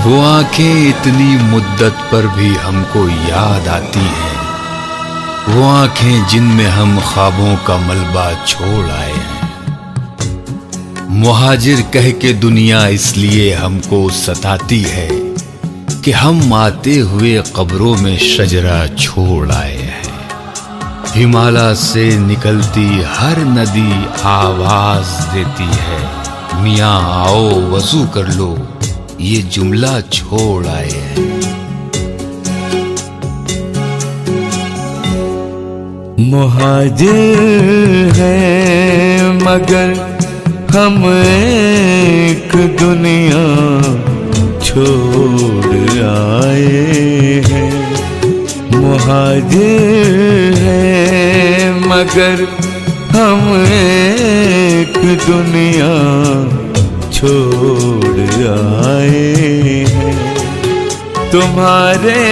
वो आंखें इतनी मुद्दत पर भी हमको याद आती हैं, वो आंखें जिनमें हम ख्वाबों का मलबा छोड़ आए हैं। मुहाजिर कह के दुनिया इसलिए हमको सताती है कि हम आते हुए कब्रों में शजरा छोड़ आए हैं। हिमालय से निकलती हर नदी आवाज देती है, मियाँ आओ वजू कर लो, ये जुमला छोड़ आए हैं। मुहाजिर हैं मगर हम एक दुनिया छोड़ आए हैं। मुहाजिर हैं मगर हम एक दुनिया छोड़ आए हैं। तुम्हारे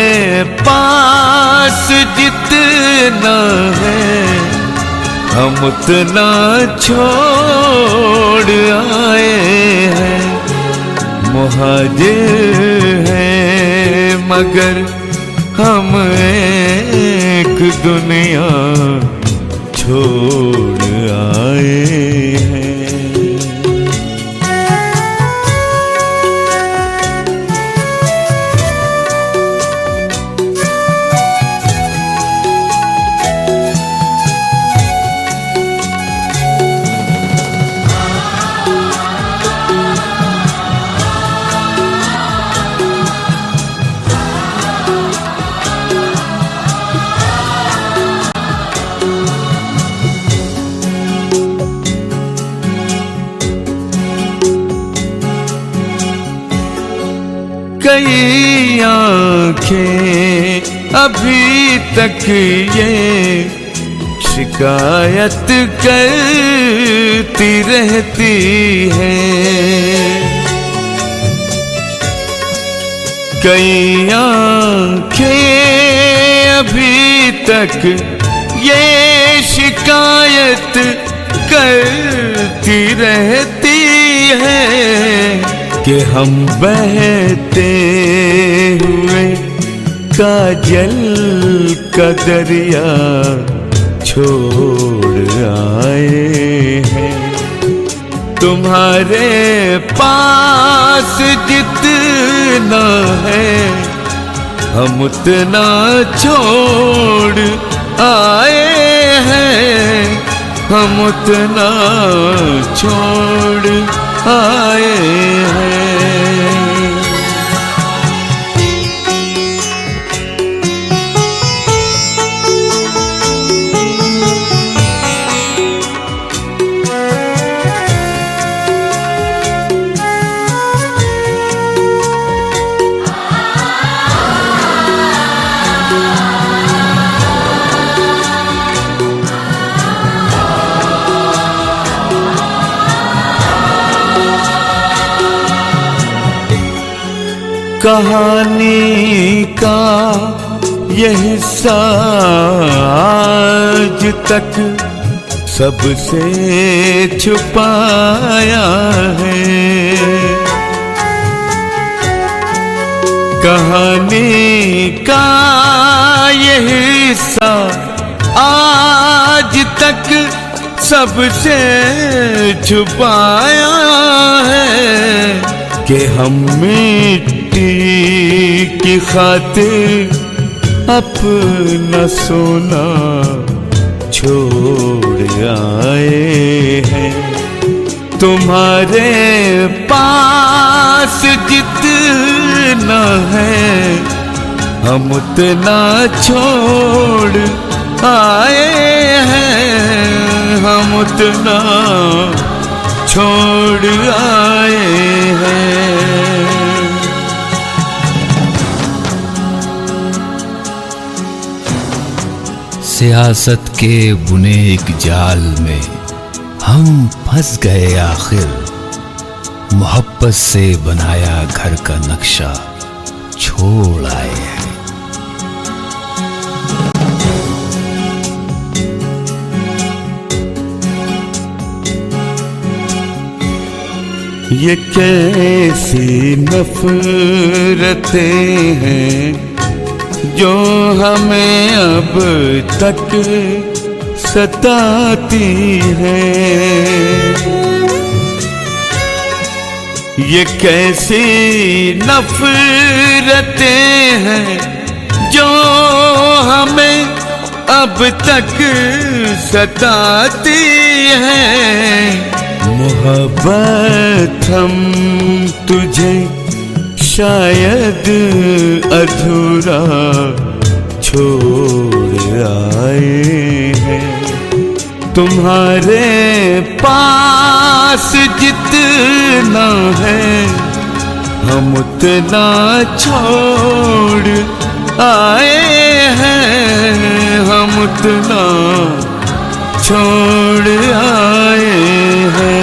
पास जितना है हम उतना छोड़ आए हैं। मुहाजिर हैं मगर हम एक दुनिया छोड़ आए हैं। कई आँखें अभी तक ये शिकायत करती रहती हैं। कई आँखें अभी तक ये शिकायत करती रहती हैं कि हम बहते हुए काजल का दरिया छोड़ आए हैं। तुम्हारे पास जितना है हम उतना छोड़ आए हैं। हम उतना छोड़ आए हैं। कहानी का यह हिस्सा आज तक सबसे छुपाया है। कहानी का यह हिस्सा आज तक सबसे छुपाया है कि हम मिट्टी की खातिर अपना सोना छोड़ आए हैं। तुम्हारे पास जितना है हम उतना छोड़ आए हैं। हम उतना छोड़ आए हैं। सियासत के बुने एक जाल में हम फंस गए आखिर, मोहब्बत से बनाया घर का नक्शा छोड़ आए हैं। ये कैसी नफरतें हैं जो हमें अब तक सताती हैं। ये कैसी नफरतें हैं जो हमें अब तक सताती हैं। मोहब्बत हम तुझे शायद अधूरा छोड़ आए हैं। तुम्हारे पास जितना है हम उतना छोड़ आए हैं। हम उतना छोड़ आए हैं।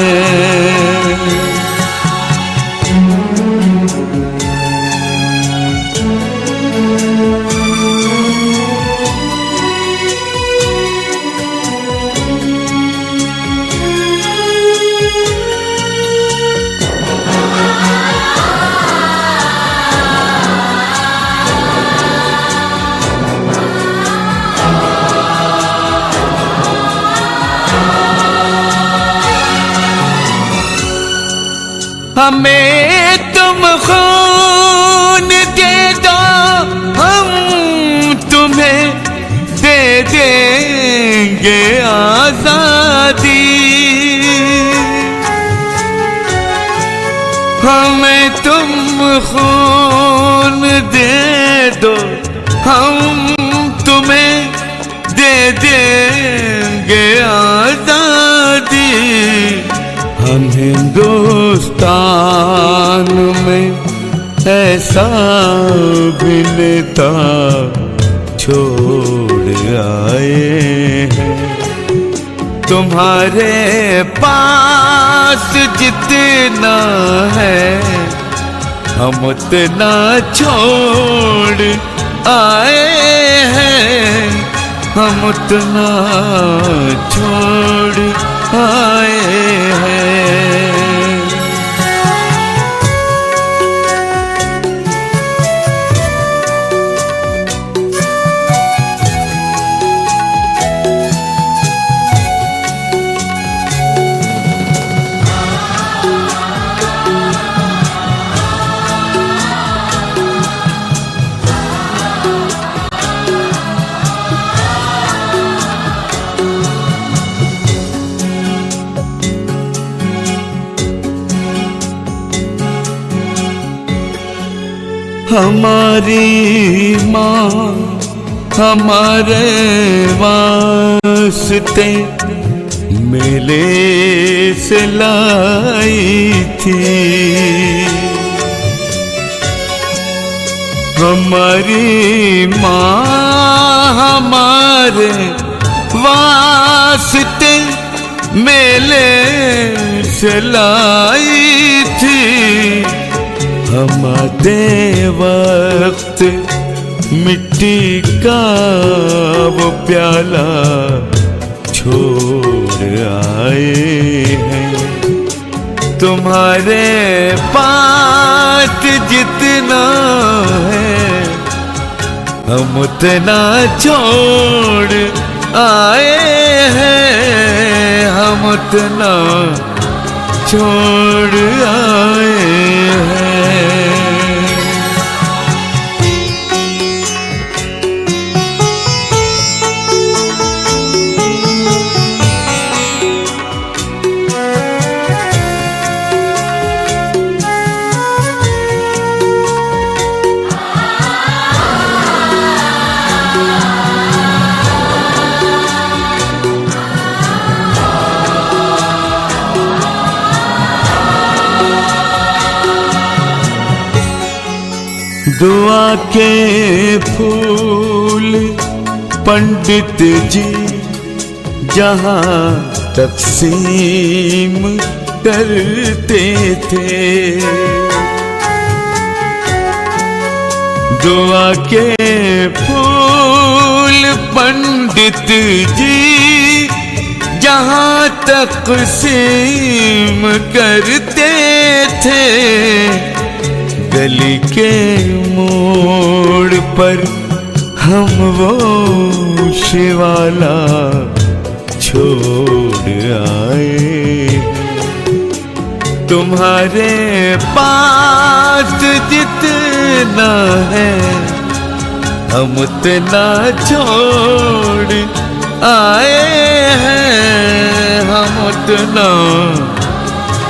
हमें तुम खून दे दो, हम तुम्हें दे देंगे आजादी। हमें तुम खून दे दो, हम तुम्हें दे देंगे आजादी। हम हिंदुस्तान में ऐसा भी नेता छोड़ आए हैं। तुम्हारे पास जितना है हम उतना छोड़ आए हैं। हम उतना छोड़ आए हैं। हमारी माँ हमारे वास्ते मेले से लाई थी। हमारी माँ हमारे वास्ते मेले से लाई थी। हम आते वक्त मिट्टी का वो प्याला छोड़ आए हैं। तुम्हारे पास जितना है हम उतना छोड़ आए हैं। हम उतना छोड़ आए हैं। दुआ के फूल पंडित जी जहाँ तकसीम करते थे। दुआ के फूल पंडित जी जहां तक़सीम करते थे, गली के मोड़ पर हम वो शिवाला छोड़ आए। तुम्हारे पास जितना है हम उतना छोड़ आए हैं, हम उतना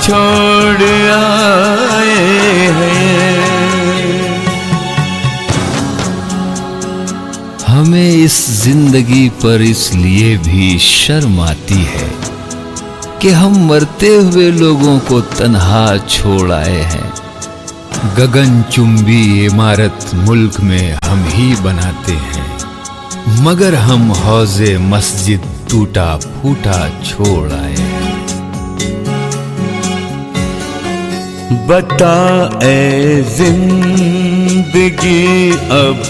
छोड़ आए हैं। हमें इस जिंदगी पर इसलिए भी शर्म आती है कि हम मरते हुए लोगों को तन्हा छोड़ आए हैं। गगनचुंबी इमारत मुल्क में हम ही बनाते हैं, मगर हम हौजे मस्जिद टूटा फूटा छोड़ आए हैं। बता ए जिंदगी अब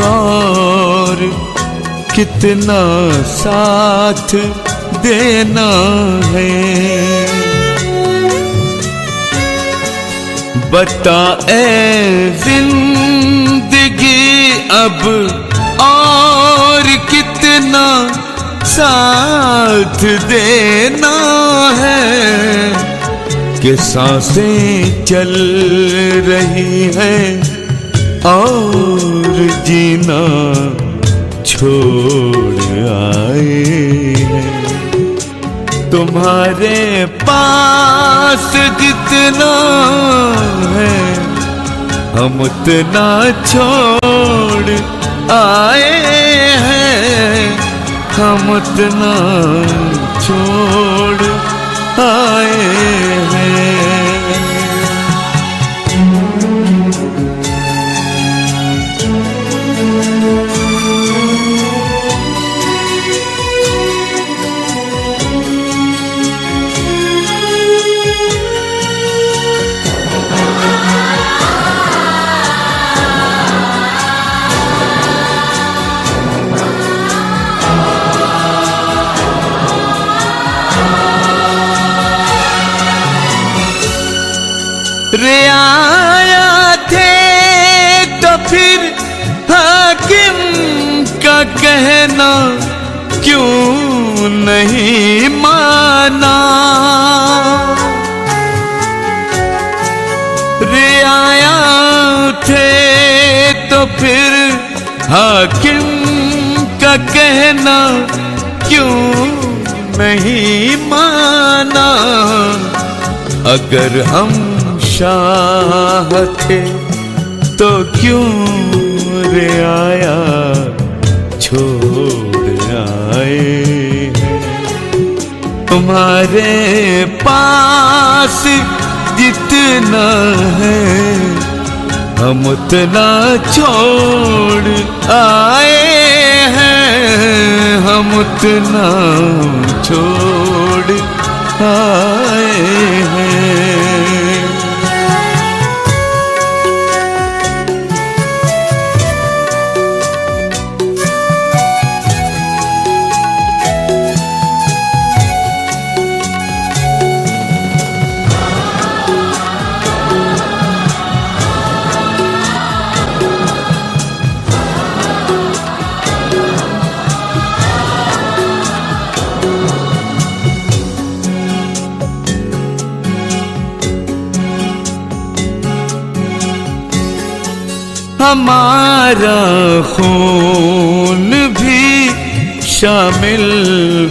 और कितना साथ देना है। बता ए जिंदगी अब और कितना साथ देना है, कि सांसें चल रही हैं और जीना छोड़ आए हैं। तुम्हारे पास जितना है हम उतना छोड़ आए हैं, हम उतना छोड़ आए हैं। रियाया थे तो फिर हाकिम का कहना क्यों नहीं माना। रियाया थे तो फिर हाकिम का कहना क्यों नहीं माना। अगर हम शाह थे तो क्यों रियाया छोड़ आए हैं। तुम्हारे पास जितना है हम उतना छोड़ आए हैं, हम उतना छोड़ आए हैं। हमारा खून भी शामिल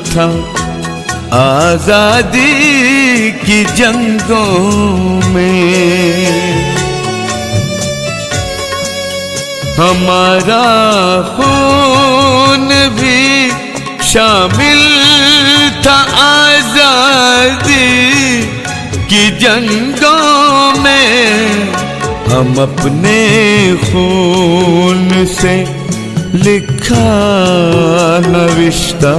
था आजादी की जंगों में। हमारा खून भी शामिल था आजादी की जंगों में। हम अपने खून से लिखा नविश्ता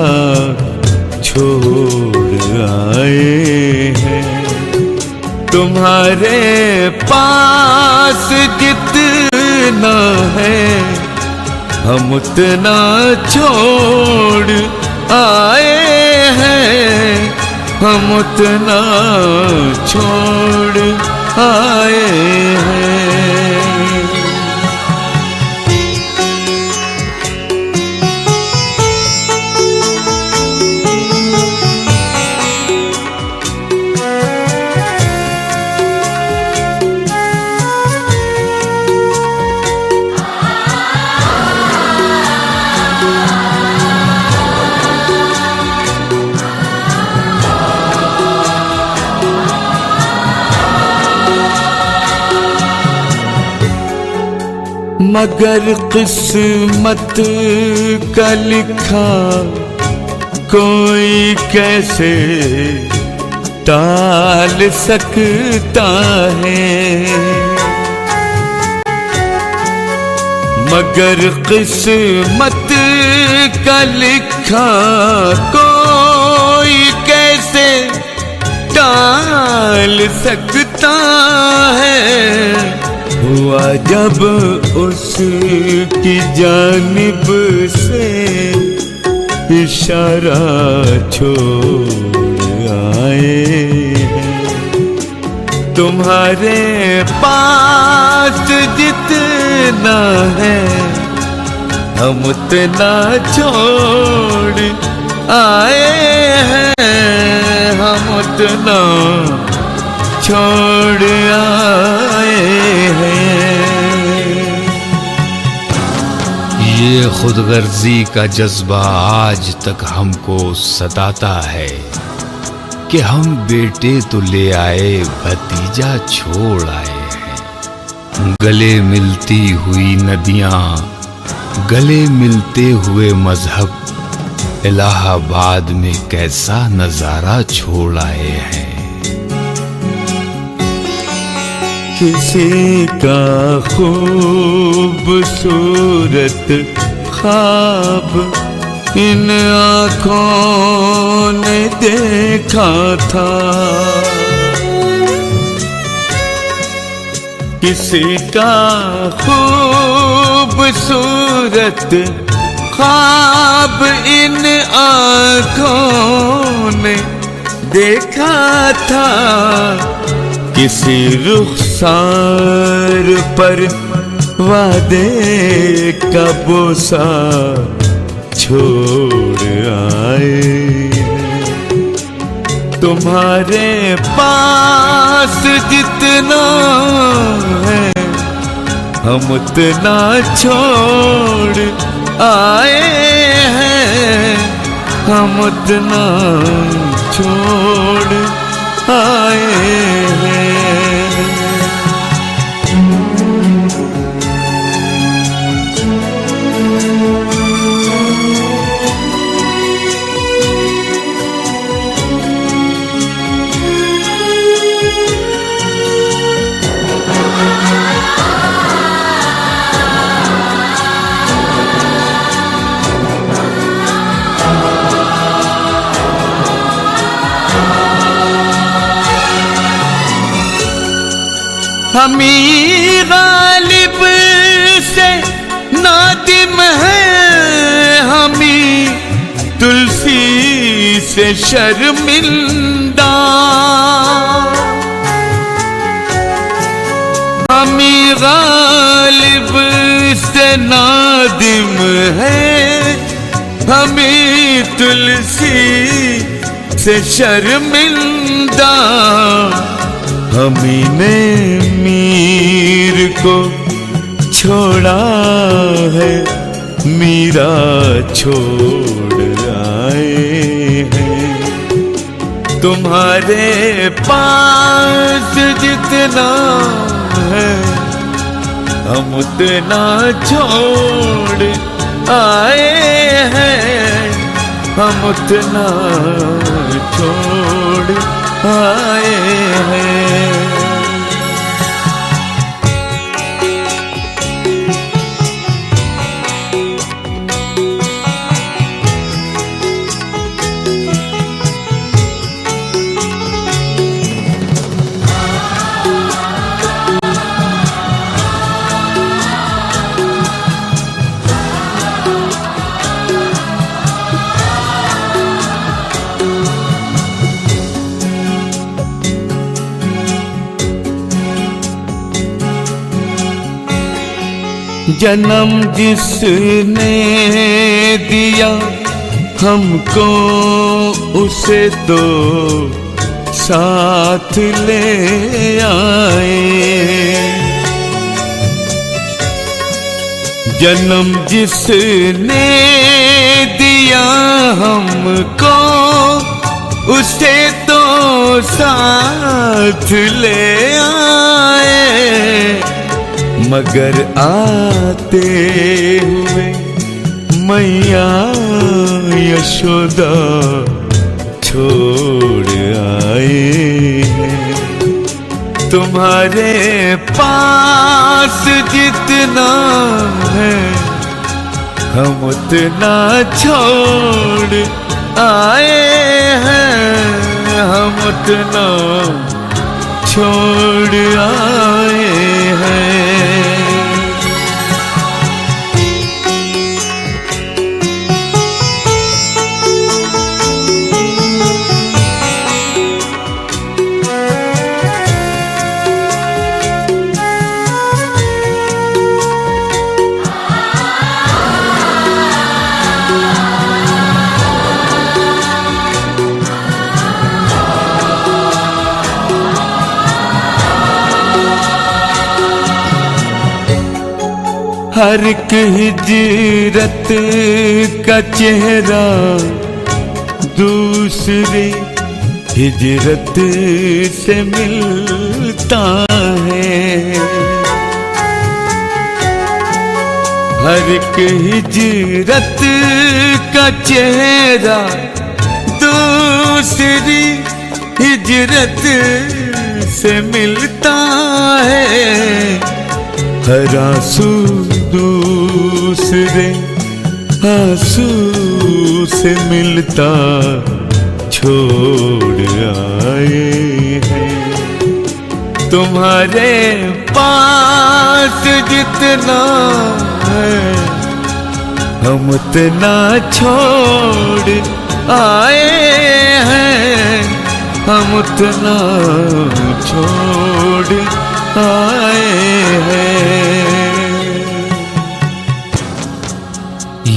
छोड़ आए हैं। तुम्हारे पास जितना है हम उतना छोड़ आए हैं, हम उतना छोड़ आए हैं। मगर किस्मत का लिखा कोई कैसे टाल सकता है। मगर किस्मत का लिखा कोई कैसे टाल सकता है। हुआ जब उसकी जानिब से इशारा छोड़ आए हैं। तुम्हारे पास जितना है हम उतना छोड़ आए हैं। हम उतना छोड़ आए हैं। ये खुदगर्जी का जज्बा आज तक हमको सताता है कि हम बेटे तो ले आए, भतीजा छोड़ आए हैं। गले मिलती हुई नदियां, गले मिलते हुए मजहब, इलाहाबाद में कैसा नजारा छोड़ आए हैं। किसी का खूबसूरत ख्वाब इन आँखों ने देखा था। किसी का खूबसूरत ख्वाब इन आँखों ने देखा था। किसी रुखसार पर वादे का बोसा छोड़ आए हैं। तुम्हारे पास जितना है हम उतना छोड़ आए हैं। हम उतना छोड़ आए हैं। हमी गालिब से नादिम है, हमी तुलसी से शर्मिंदा। हमी गालिब से नादिम है, हमी तुलसी से शर्मिंदा। हमी ने मीर को छोड़ा है, मीरा छोड़ आए हैं। तुम्हारे पास जितना है हम उतना छोड़ आए हैं। हम उतना छोड़ आए हैं। जन्म जिसने दिया हमको उसे तो साथ ले आए। जन्म जिसने दिया हमको उसे तो साथ ले आए। मगर आते हुए मैया यशोदा छोड़ आए हैं। तुम्हारे पास जितना है हम उतना छोड़ आए हैं। हम उतना छोड़ आए हैं। हर एक हिजरत का चेहरा दूसरी हिजरत से मिलता है। हर एक हिजरत का चेहरा दूसरी हिजरत से मिलता है। हर आंसू दूसरे आंसू से मिलता छोड़ आए हैं। तुम्हारे पास जितना है हम उतना छोड़ आए हैं। हम उतना छोड़ आए हैं।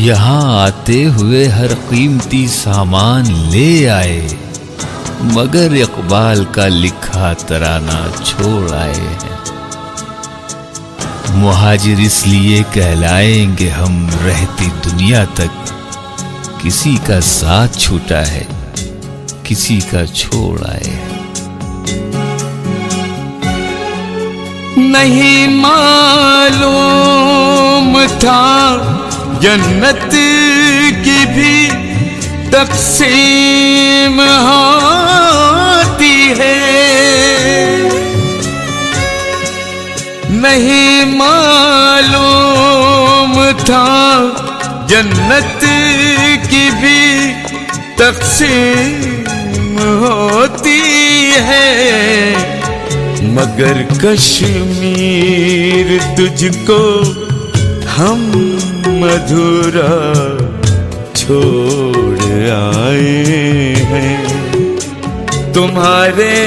यहाँ आते हुए हर कीमती सामान ले आए, मगर इकबाल का लिखा तराना छोड़ आए हैं। मुहाजिर इसलिए कहलाएंगे हम रहती दुनिया तक, किसी का साथ छूटा है किसी का छोड़ आए हैं। नहीं मालूम था जन्नत की भी तक़सीम होती है। नहीं मालूम था जन्नत की भी तक़सीम होती है। मगर कश्मीर तुझको हम अधूरा छोड़ आए हैं। तुम्हारे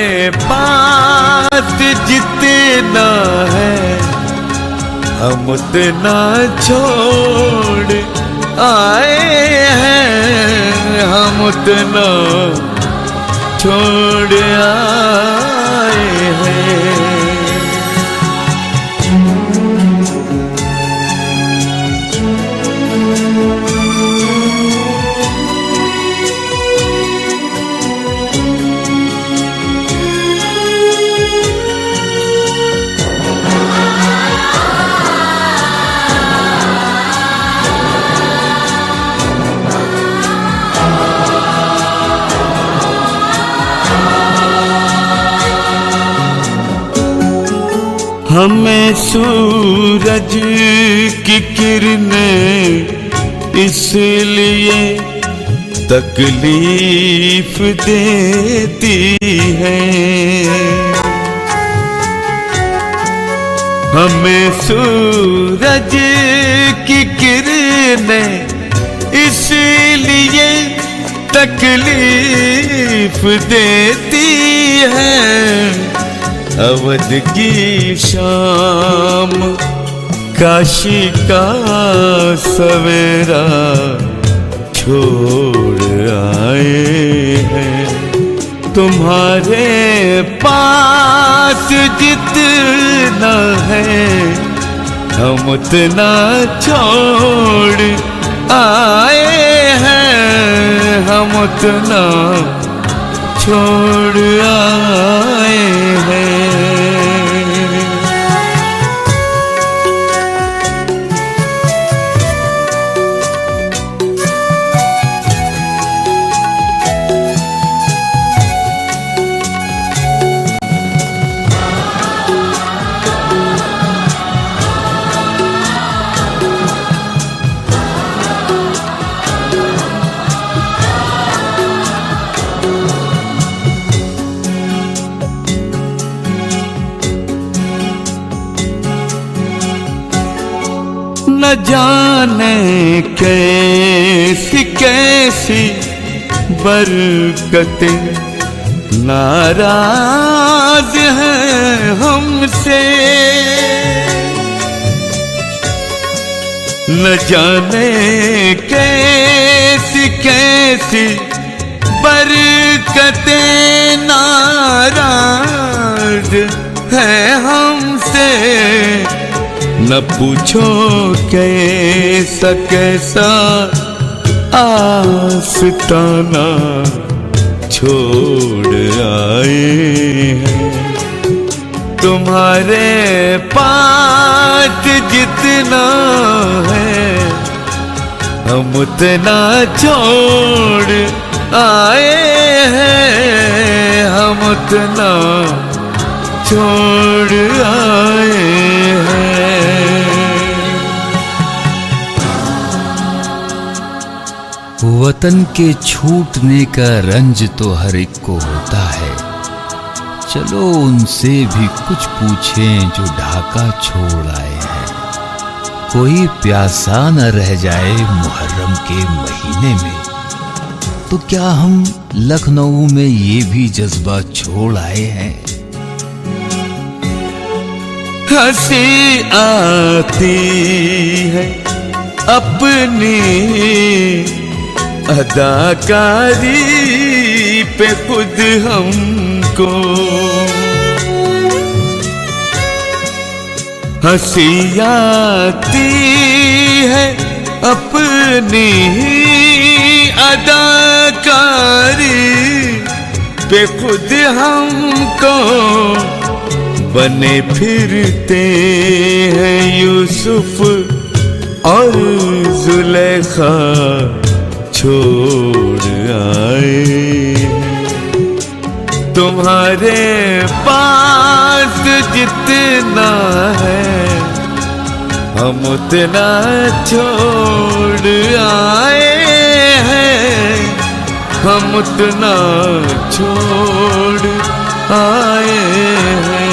पास जितना है हम उतना छोड़ आए हैं। हम उतना छोड़ आए हैं। हमें सूरज की किरणें इसलिए तकलीफ देती हैं। हमें सूरज की किरणें इसलिए तकलीफ देती हैं। अवध की शाम काशी का सवेरा छोड़ आए हैं। तुम्हारे पास जितना है हम उतना छोड़ आए हैं, हम उतना छोड़ आए हैं। न जाने कैसी कैसी बरकतें नाराज हैं हमसे। न जाने कैसी कैसी बरकतें नाराज हैं हमसे। न पूछो कैसा कैसा आस्ताना छोड़ आए हैं। तुम्हारे पास जितना है हम उतना छोड़ आए हैं, हम उतना छोड़ आए हैं। वतन के छूटने का रंज तो हर एक को होता है। चलो उनसे भी कुछ पूछें जो ढाका छोड़ आए हैं। कोई प्यासा न रह जाए मुहर्रम के महीने में, तो क्या हम लखनऊ में ये भी जज्बा छोड़ आए हैं। हंसी आती है अपनी अदाकारी पे खुद हमको। हंसी आती है अपनी अदाकारी पे खुद हमको। बने फिरते हैं यूसुफ और जुलेखा छोड़ आए। तुम्हारे पास जितना है हम उतना छोड़ आए हैं, हम उतना छोड़ आए हैं।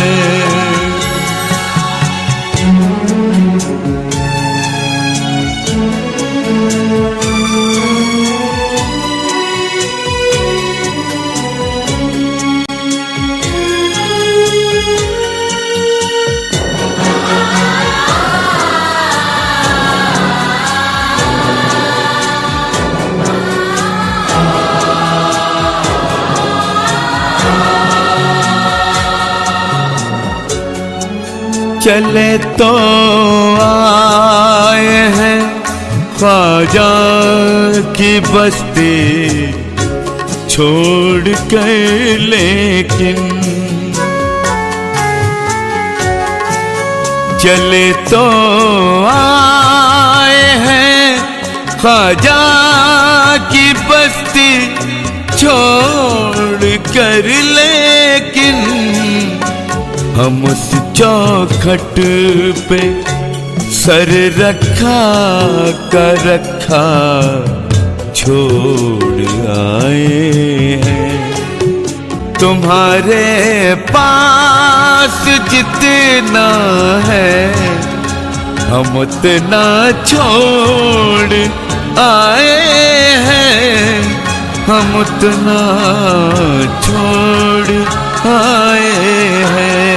चले तो आए हैं ख्वाजा की बस्ती छोड़ कर, लेकिन चले तो आए हैं ख्वाजा की बस्ती छोड़ कर, लेकिन हम उस चौखट पे सर रखा कर रखा छोड़ आए हैं। तुम्हारे पास जितना है हम उतना छोड़ आए हैं, हम उतना छोड़ आए हैं।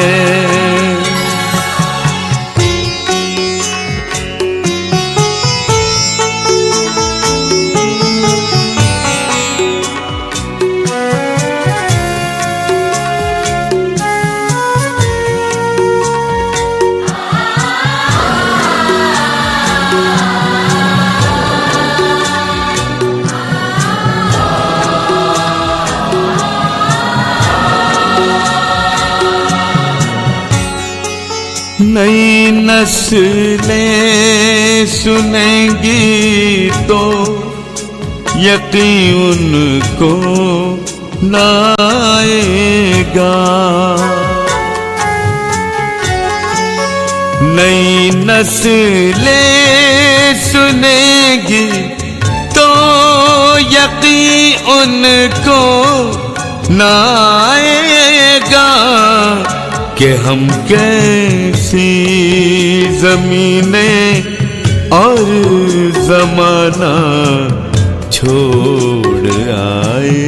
नई नस्लें सुनेंगी तो यकीन उनको न आएगा। नई नस्लें सुनेंगी तो यकीन उनको न आएगा कि हम कैसी ज़मीनें और ज़माना छोड़ आए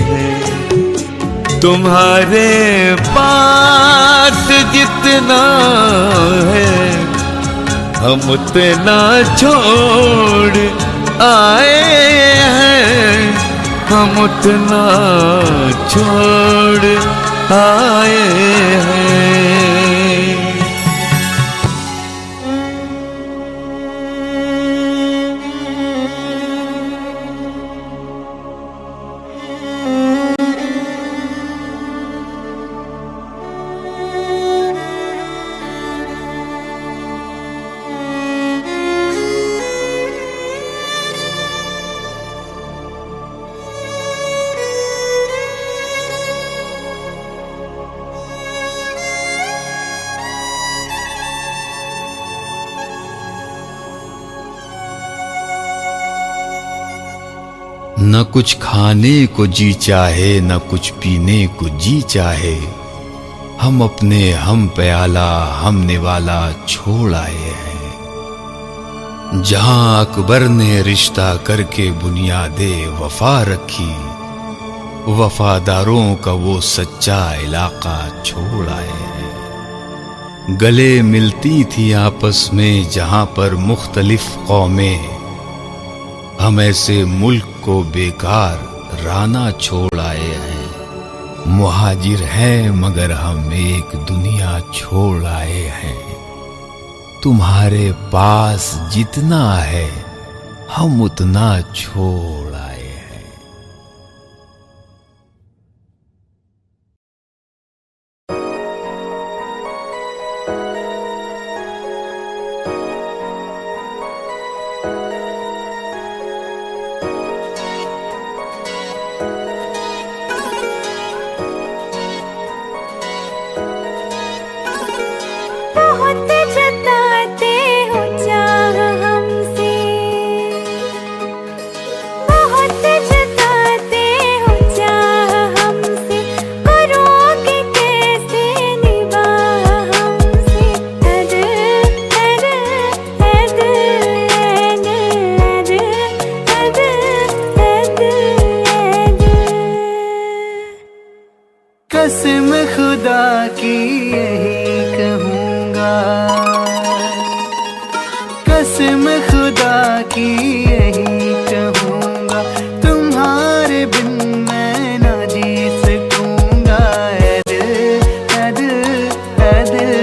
हैं। तुम्हारे पास जितना है हम उतना छोड़ आए हैं। हम उतना छोड़ आए हैं। न कुछ खाने को जी चाहे न कुछ पीने को जी चाहे, हम अपने हम प्याला हम निवाला छोड़ आए हैं। जहां अकबर ने रिश्ता करके बुनियादे वफा रखी, वफादारों का वो सच्चा इलाका छोड़ आए हैं। गले मिलती थी आपस में जहां पर मुख्तलिफ कौमें, हम ऐसे मुल्क को बेकार राना छोड़ आए हैं। मुहाजिर हैं मगर हम एक दुनिया छोड़ आए हैं। तुम्हारे पास जितना है हम उतना छोड़ आए हैं। कसम खुदा की यही कहूँगा, कसम खुदा की यही कहूँगा, तुम्हारे बिन मैं ना जी सकूँगा। ऐ दिल ऐ दिल ऐ दिल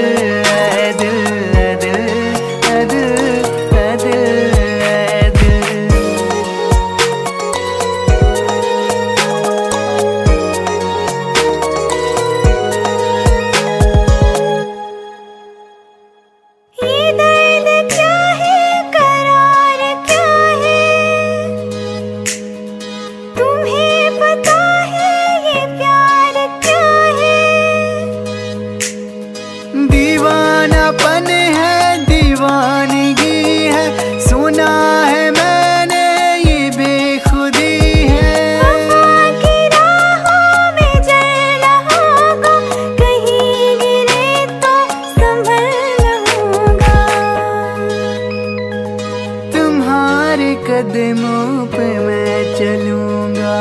ऐ दिल ऐ दिल ऐ दिल ऐ दिल ऐ दिल। दीवानापन है दीवानगी है, सुना है मैंने ये बेखुदी है। वफा की राहों में जलना होगा, कहीं गिरे तो संभलना होगा। तुम्हारे कदमों पे मैं चलूंगा,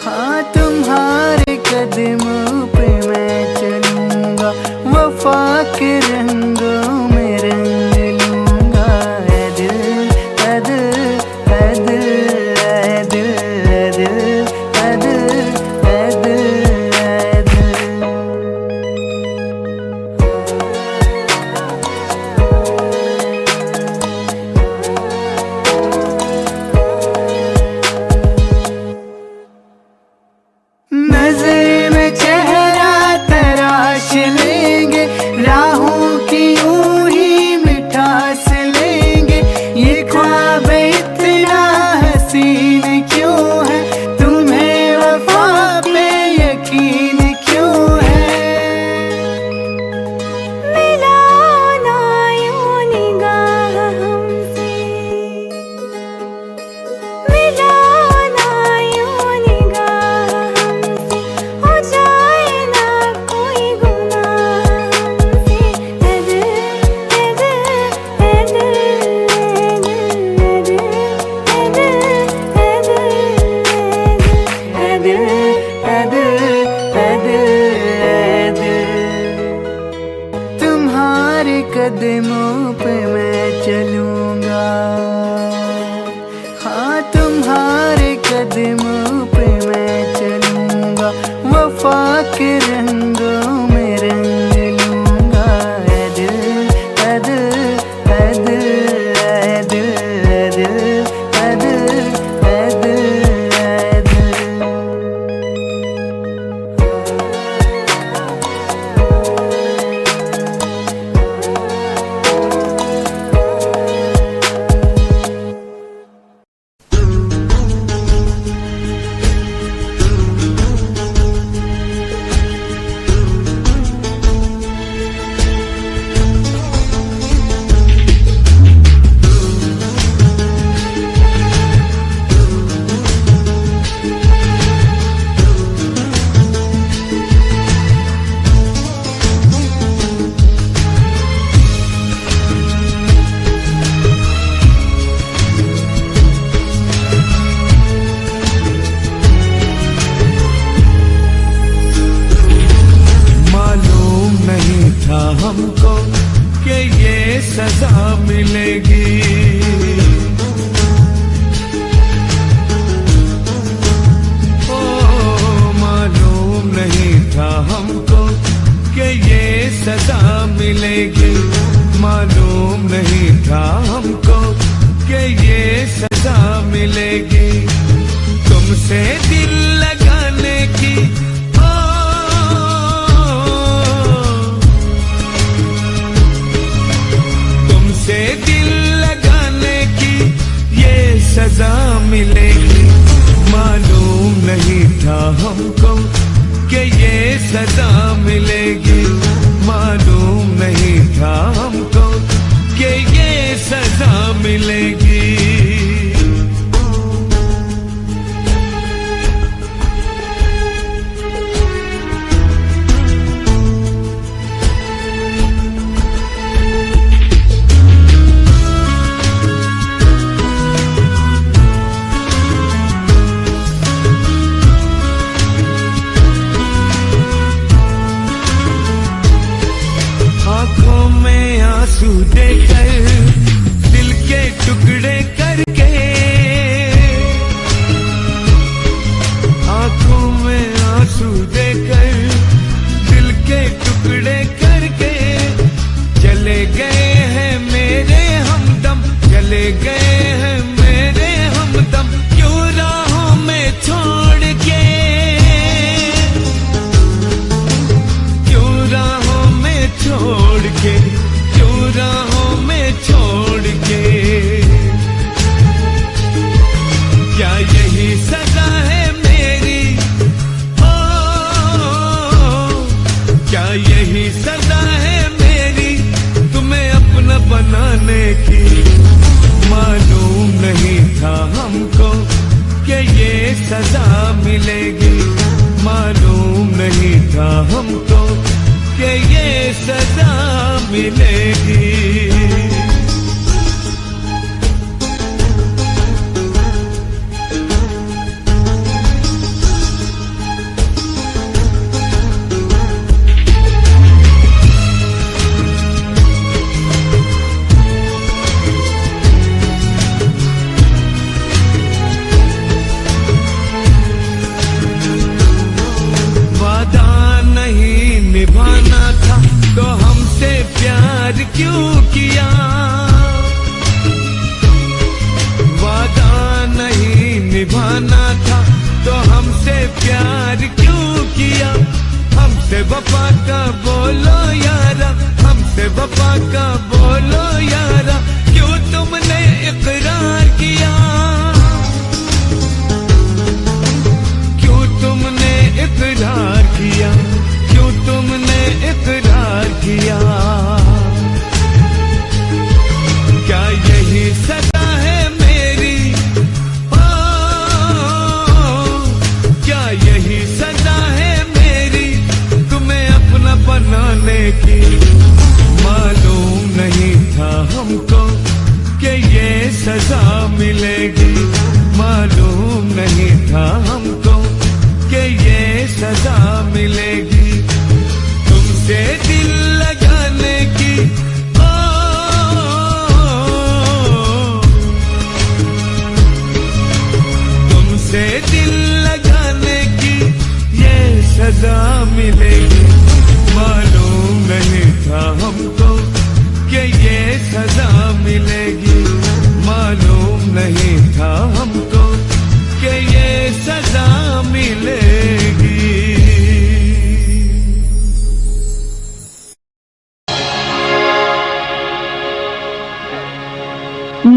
हाँ तुम्हारे कदमों पे मैं चलूंगा। वफा के रंगों में रंग लूंगा। ऐ दिल ऐ दिल ऐ दिल ऐ दिल ऐ दिल ऐ दिल ऐ दिल ऐ दिल। नजर में चेहरा तराश लेंगे, पे मैं चलूंगा, वफा के रंगों में रंग लूंगा। ऐ दिल ऐ दिल ऐ दिल ऐ दिल ऐ दिल ऐ दिल ऐ दिल ऐ दिल। हमको कि ये सजा मिलेगी। ओ मालूम नहीं था हमको कि ये सजा मिलेगी। मालूम नहीं था हमको कि ये सजा मिलेगी। तुमसे दिल लगाने की दिल लगाने की ये सजा मिलेगी। मालूम नहीं था हमको कि ये सजा मिलेगी। मालूम नहीं था हमको कि ये सजा मिलेगी। आंखों में आंसू देकर दिल के टुकड़े करके, आंखों में आंसू देकर दिल के टुकड़े करके चले गए हैं मेरे हमदम, चले गए हैं मेरे हमदम। क्यों राहों में छोड़ के, क्यों राहों में छोड़ के, क्यों राहों में छोड़ के। क्या यही सजा है मेरी? ओ क्या यही सजा है मेरी तुम्हें अपना बनाने की? मालूम नहीं था हमको कि ये सजा मिलेगी। मालूम नहीं था हमको कि ये सजा मिलेगी। वादा नहीं निभाना था तो हमसे प्यार क्यों किया? वादा नहीं निभाना था तो हमसे प्यार क्यों किया? हमसे वफा का बोलो यारा, हमसे वफा का बोलो यारा। क्यों तुमने इकरार किया? क्यों तुमने इकरार किया? क्यों तुमने इकरार किया? क्या यही सजा है मेरी? ओ क्या यही सजा है मेरी तुम्हें अपना बनाने की? मालूम नहीं था हमको कि ये सजा मिलेगी। मालूम नहीं था हमको कि ये सजा मिलेगी। तुमसे दिल लगाने की तुमसे दिल मिलेगी। मालूम नहीं था हमको कि ये सजा मिलेगी। मालूम नहीं था हमको कि ये सजा मिलेगी।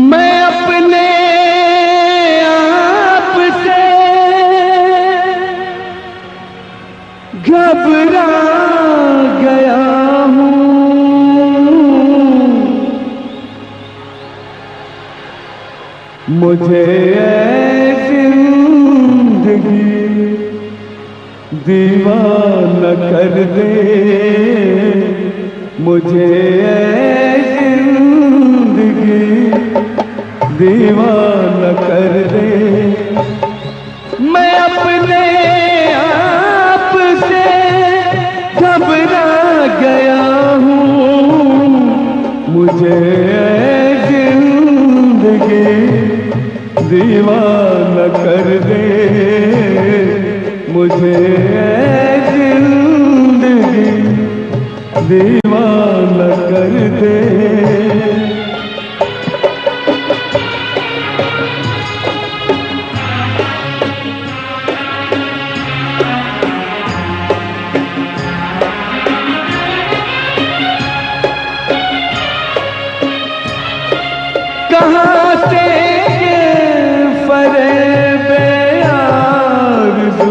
मैं अपने आप से घबरा गया हूँ। मुझे ऐ जिंदगी दीवाना कर दे। मुझे ऐ जिंदगी दीवाना कर दे। मैं अपने आप से घबरा गया हूँ। मुझे जिंदगी दीवाना कर दे। मुझे जिंदगी दीवाना कर दे। कहाँ से फरेब आरज़ू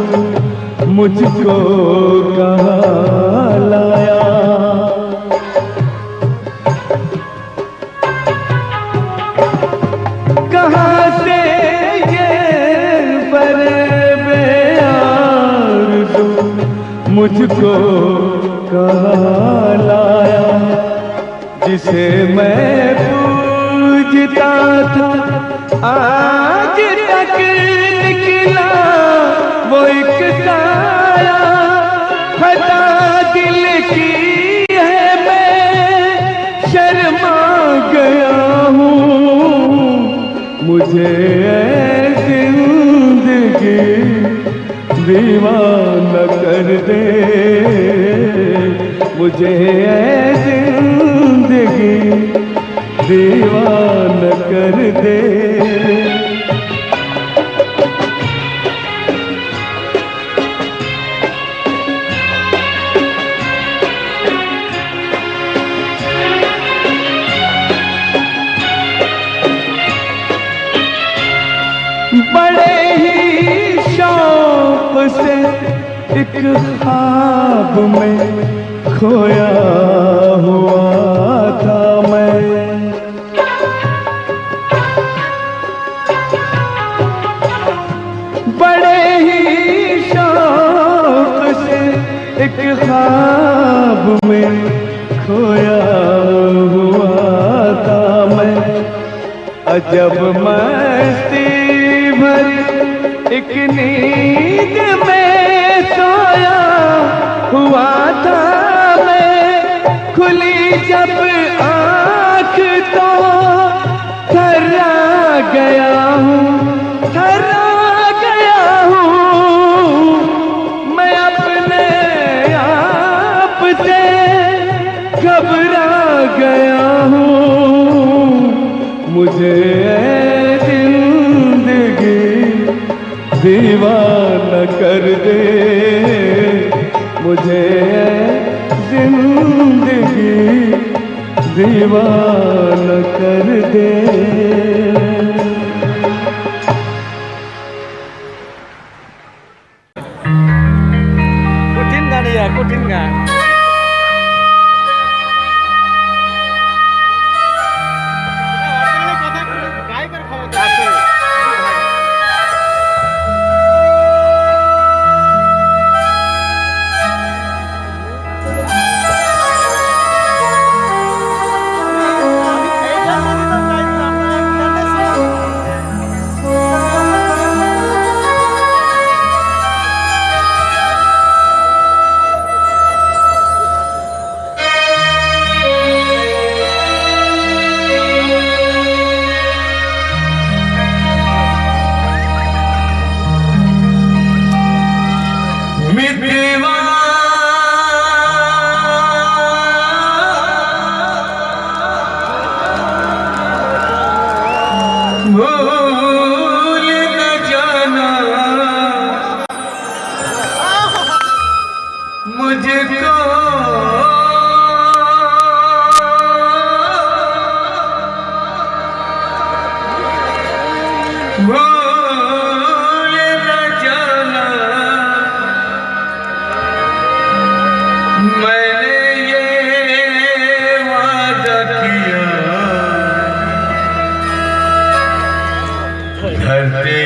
मुझको कहाँ लाया। कहाँ से ये फरेब आरज़ू मुझको कहाँ लाया। जिसे मैं पूजता था आज तक निकला वो एक साया। खता दिल की है मैं शर्मा गया हूँ। मुझे जिंदगी दीवाना कर दे। मुझे जिंदगी दीवाना कर दे। बड़े ही शौक से एक ख्वाब में खोया हुआ था मैं। बड़े ही शौक से एक ख्वाब में खोया हुआ था मैं। अजब मस्ती भरी एक नींद में सोया हुआ था मैं। खुली जब आँख तो थर्रा गया हूँ। थर्रा गया हूँ। मैं अपने आप से घबरा गया हूँ। मुझे जिंदगी दीवाना कर दे। मुझे जिंदगी दीवाना कर दे। कठीण गाणी आहे, कठीण गाणं. काय कर खावं तुझको भूल न जाना, मैंने ये वादा किया। धरती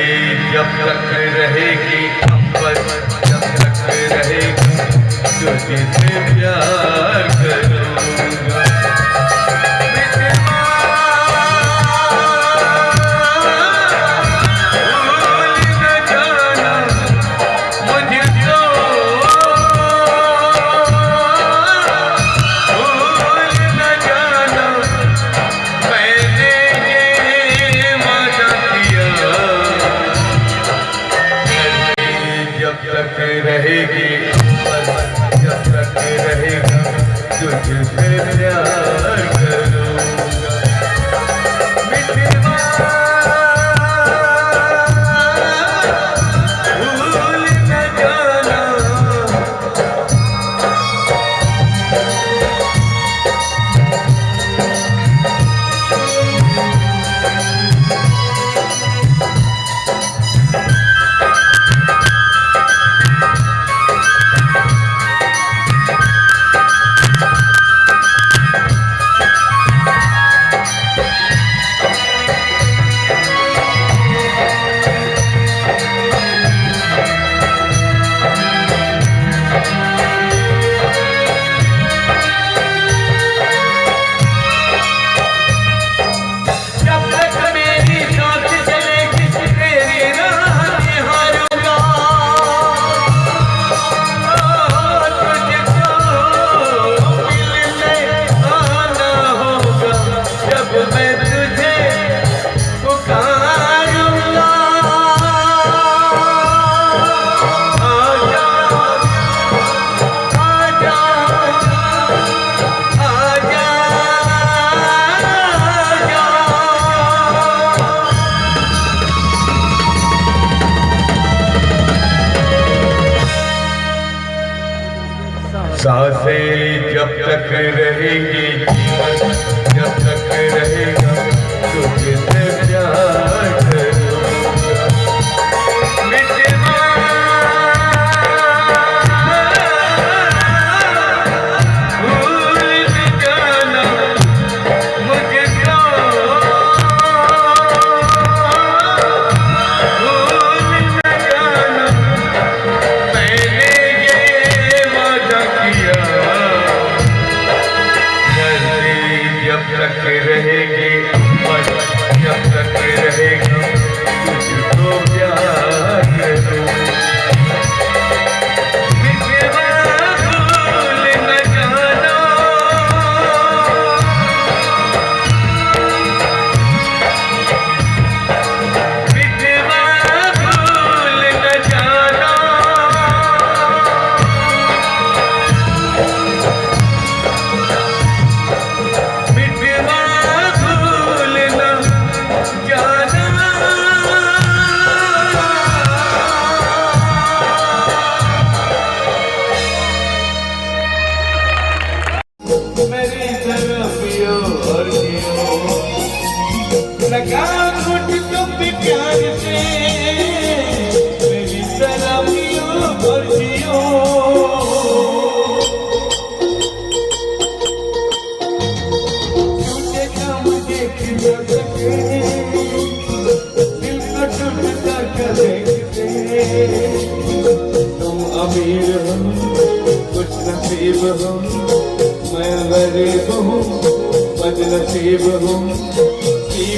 जब तक रहेगी, अंबर जब तक रहेगी, तुझसे प्यार करूंगा। रहेगी जब तक रहेगा, तुझसे प्यार करूंगा। मिठवा भूल न जाना, सांसें जब तक रहेगी, जीवन जब तक रहेगा, तुझसे प्यार करूंगा। मिठवा भूल न जाना, मुझको भूल न जाना, मैंने ये वादा किया। जब तक रहेगी, जब तक रहेगा, तुझको प्यार करूंगा। मिठवा भूल न जाना, मिठवा भूल न जाना, मिठवा भूल न जाना। मेरी तरफ पियो और जियो, लगा घुट तुम भी प्यार से, मेरी तरफ पियो और जियो। टूटेगा मुझे खिला सके, दिल को टूटता कर देखते। तुम अमीर हो, कुछ नसीब हो, मैं गरीब हूँ, बदनसीब हूँ।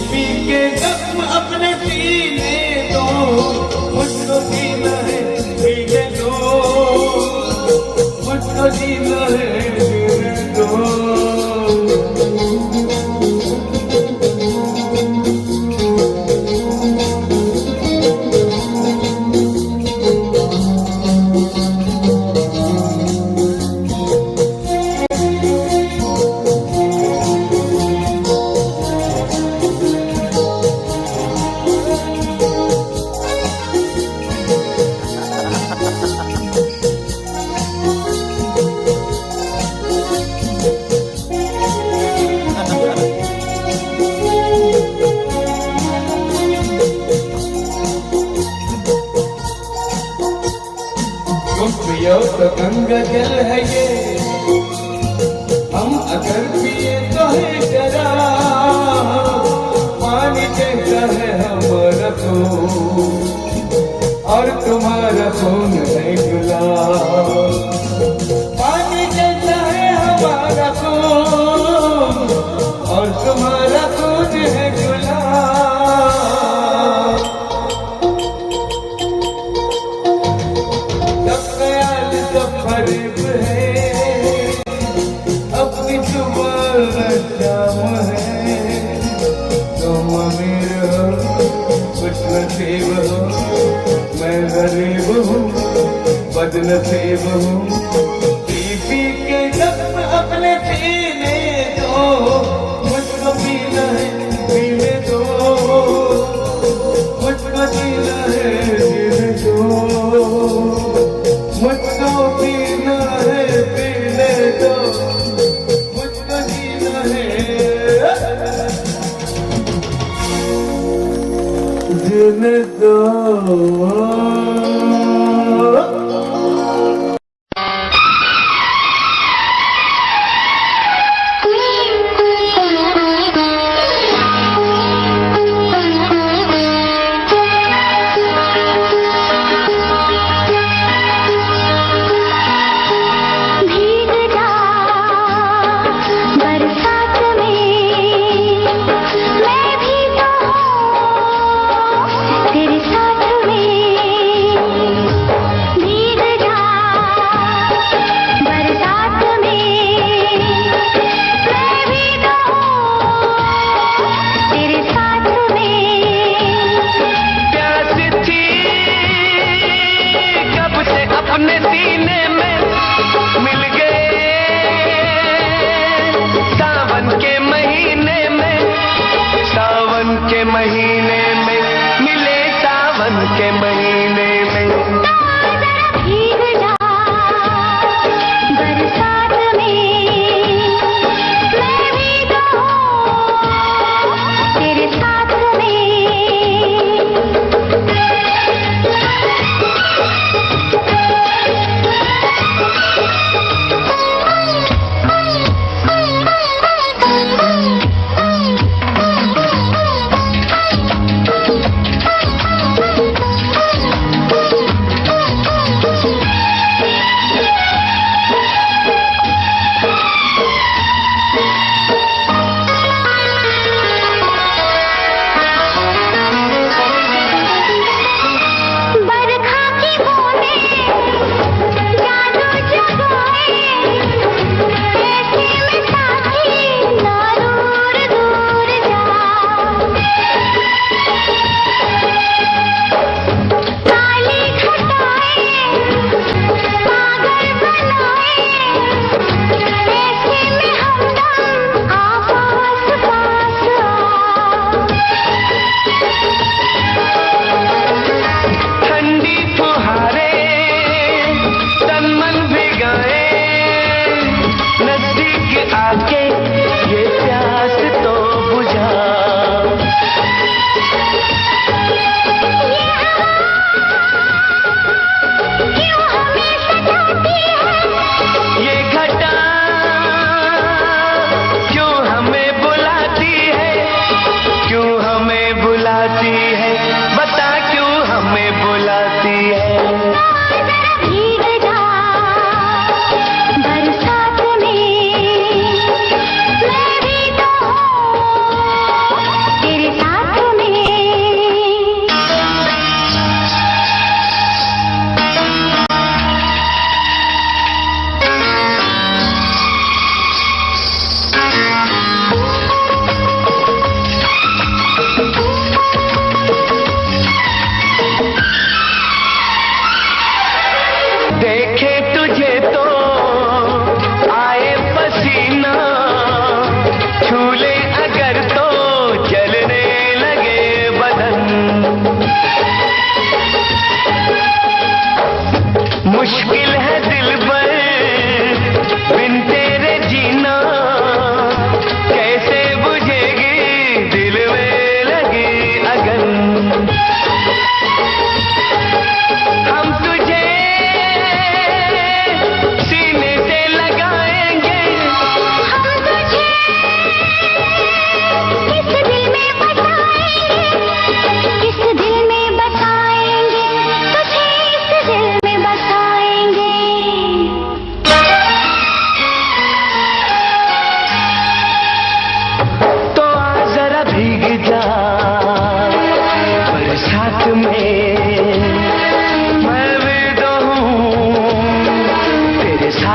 पी के जख्म अपने सीने दो, मुझको जीना है जीने दो, मुझको जीना है जीने दो। तुम पियो तो गंगा जल है ये, हम अगर पिए तो है शराब। पानी जैसा है हमारा खून और तुम्हारा खून है गुलाब। पानी जैसा है हमारा खून और तुम्हारा खून है गुलाब। सब ख्याल सब फरेब है, अपनी सुबह शाम है। तुम अमीर हो कुछ नसीब हो, मैं गरीब हूँ बदनसीब हूँ। पी पी के जख्म अपने सीने दो, मुझको पीना है पीने दो, मुझको जीना है जीने दो, मुझको पीना है पीने दो, मुझको जीना है जीने दो।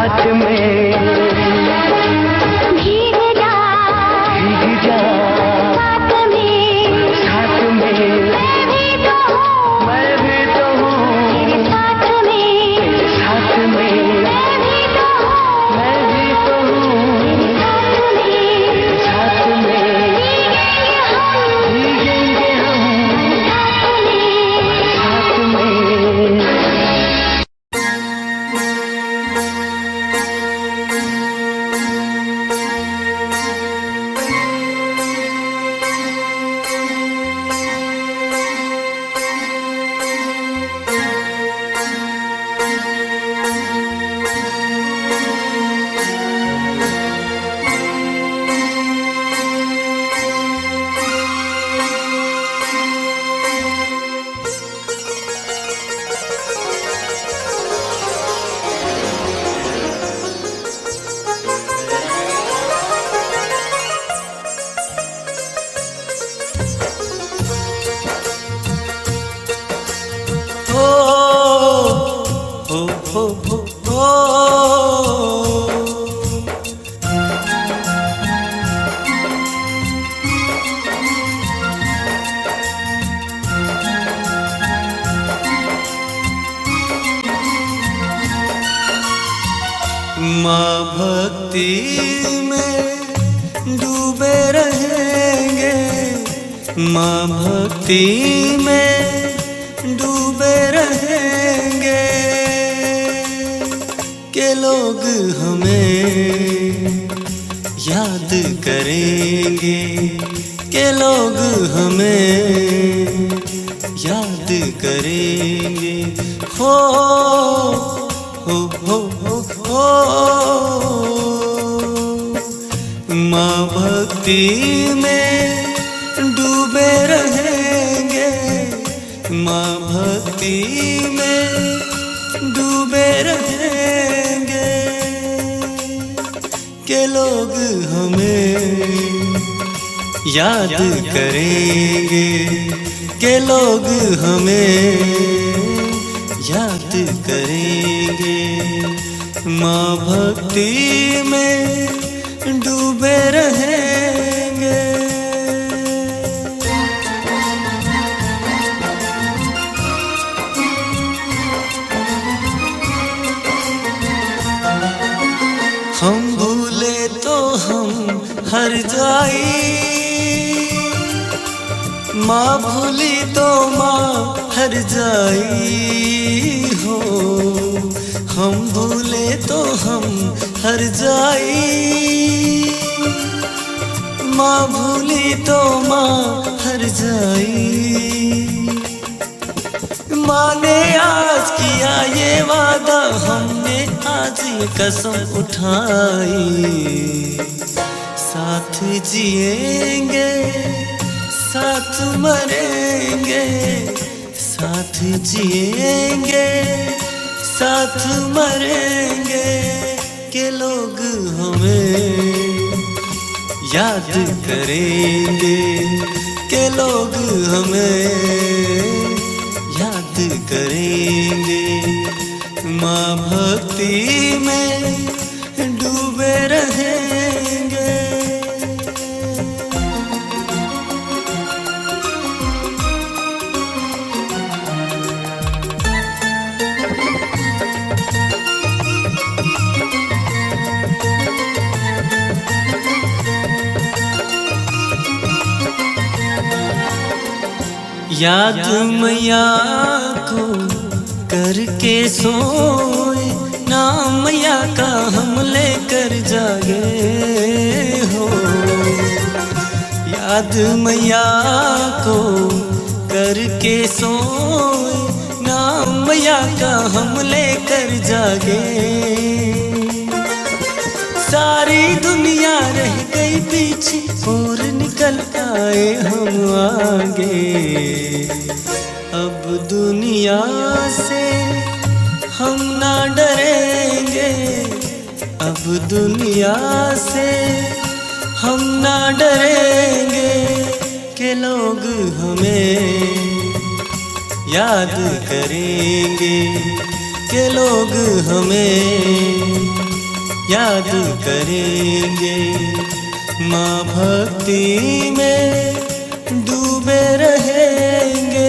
हाथ में भीग जा साथ में मैं भी तो हूँ तेरे साथ में मैं भी तो हूँ तेरे साथ में भीगेंगे हम साथ में। माँ भक्ति में डूबे रहेंगे, माँ भक्ति में डूबे रहेंगे, के लोग हमें याद करेंगे, के लोग हमें याद करेंगे। हो माँ भक्ति में डूबे रहेंगे, माँ भक्ति में डूबे रहेंगे, के लोग हमें याद करेंगे, के लोग हमें याद करेंगे। माँ भक्ति में डूबे रहेंगे। हम भूले तो हम हर जाई, माँ भूली तो माँ हर जाई हो। हम भूले तो हम हर जाई, माँ भूली तो माँ हर जाई। माँ ने आज किया ये वादा, हमने आज ये कसम उठाई, साथ जिएंगे साथ मरेंगे, साथ जिएंगे साथ मरेंगे, के लोग हमें याद करेंगे, के लोग हमें याद करेंगे। माँ भक्ति में डूबे रहेंगे। याद मैया को करके सोए, नाम मैया का हम लेकर जागे हो। याद मैया को करके सोए, नाम मैया का हम लेकर जागे। सारी दुनिया रह गई पीछे और निकल आए हम आगे। अब दुनिया से हम ना डरेंगे, अब दुनिया से हम ना डरेंगे, के लोग हमें याद करेंगे, के लोग हमें याद करेंगे, माँ भक्ति में डूबे रहेंगे।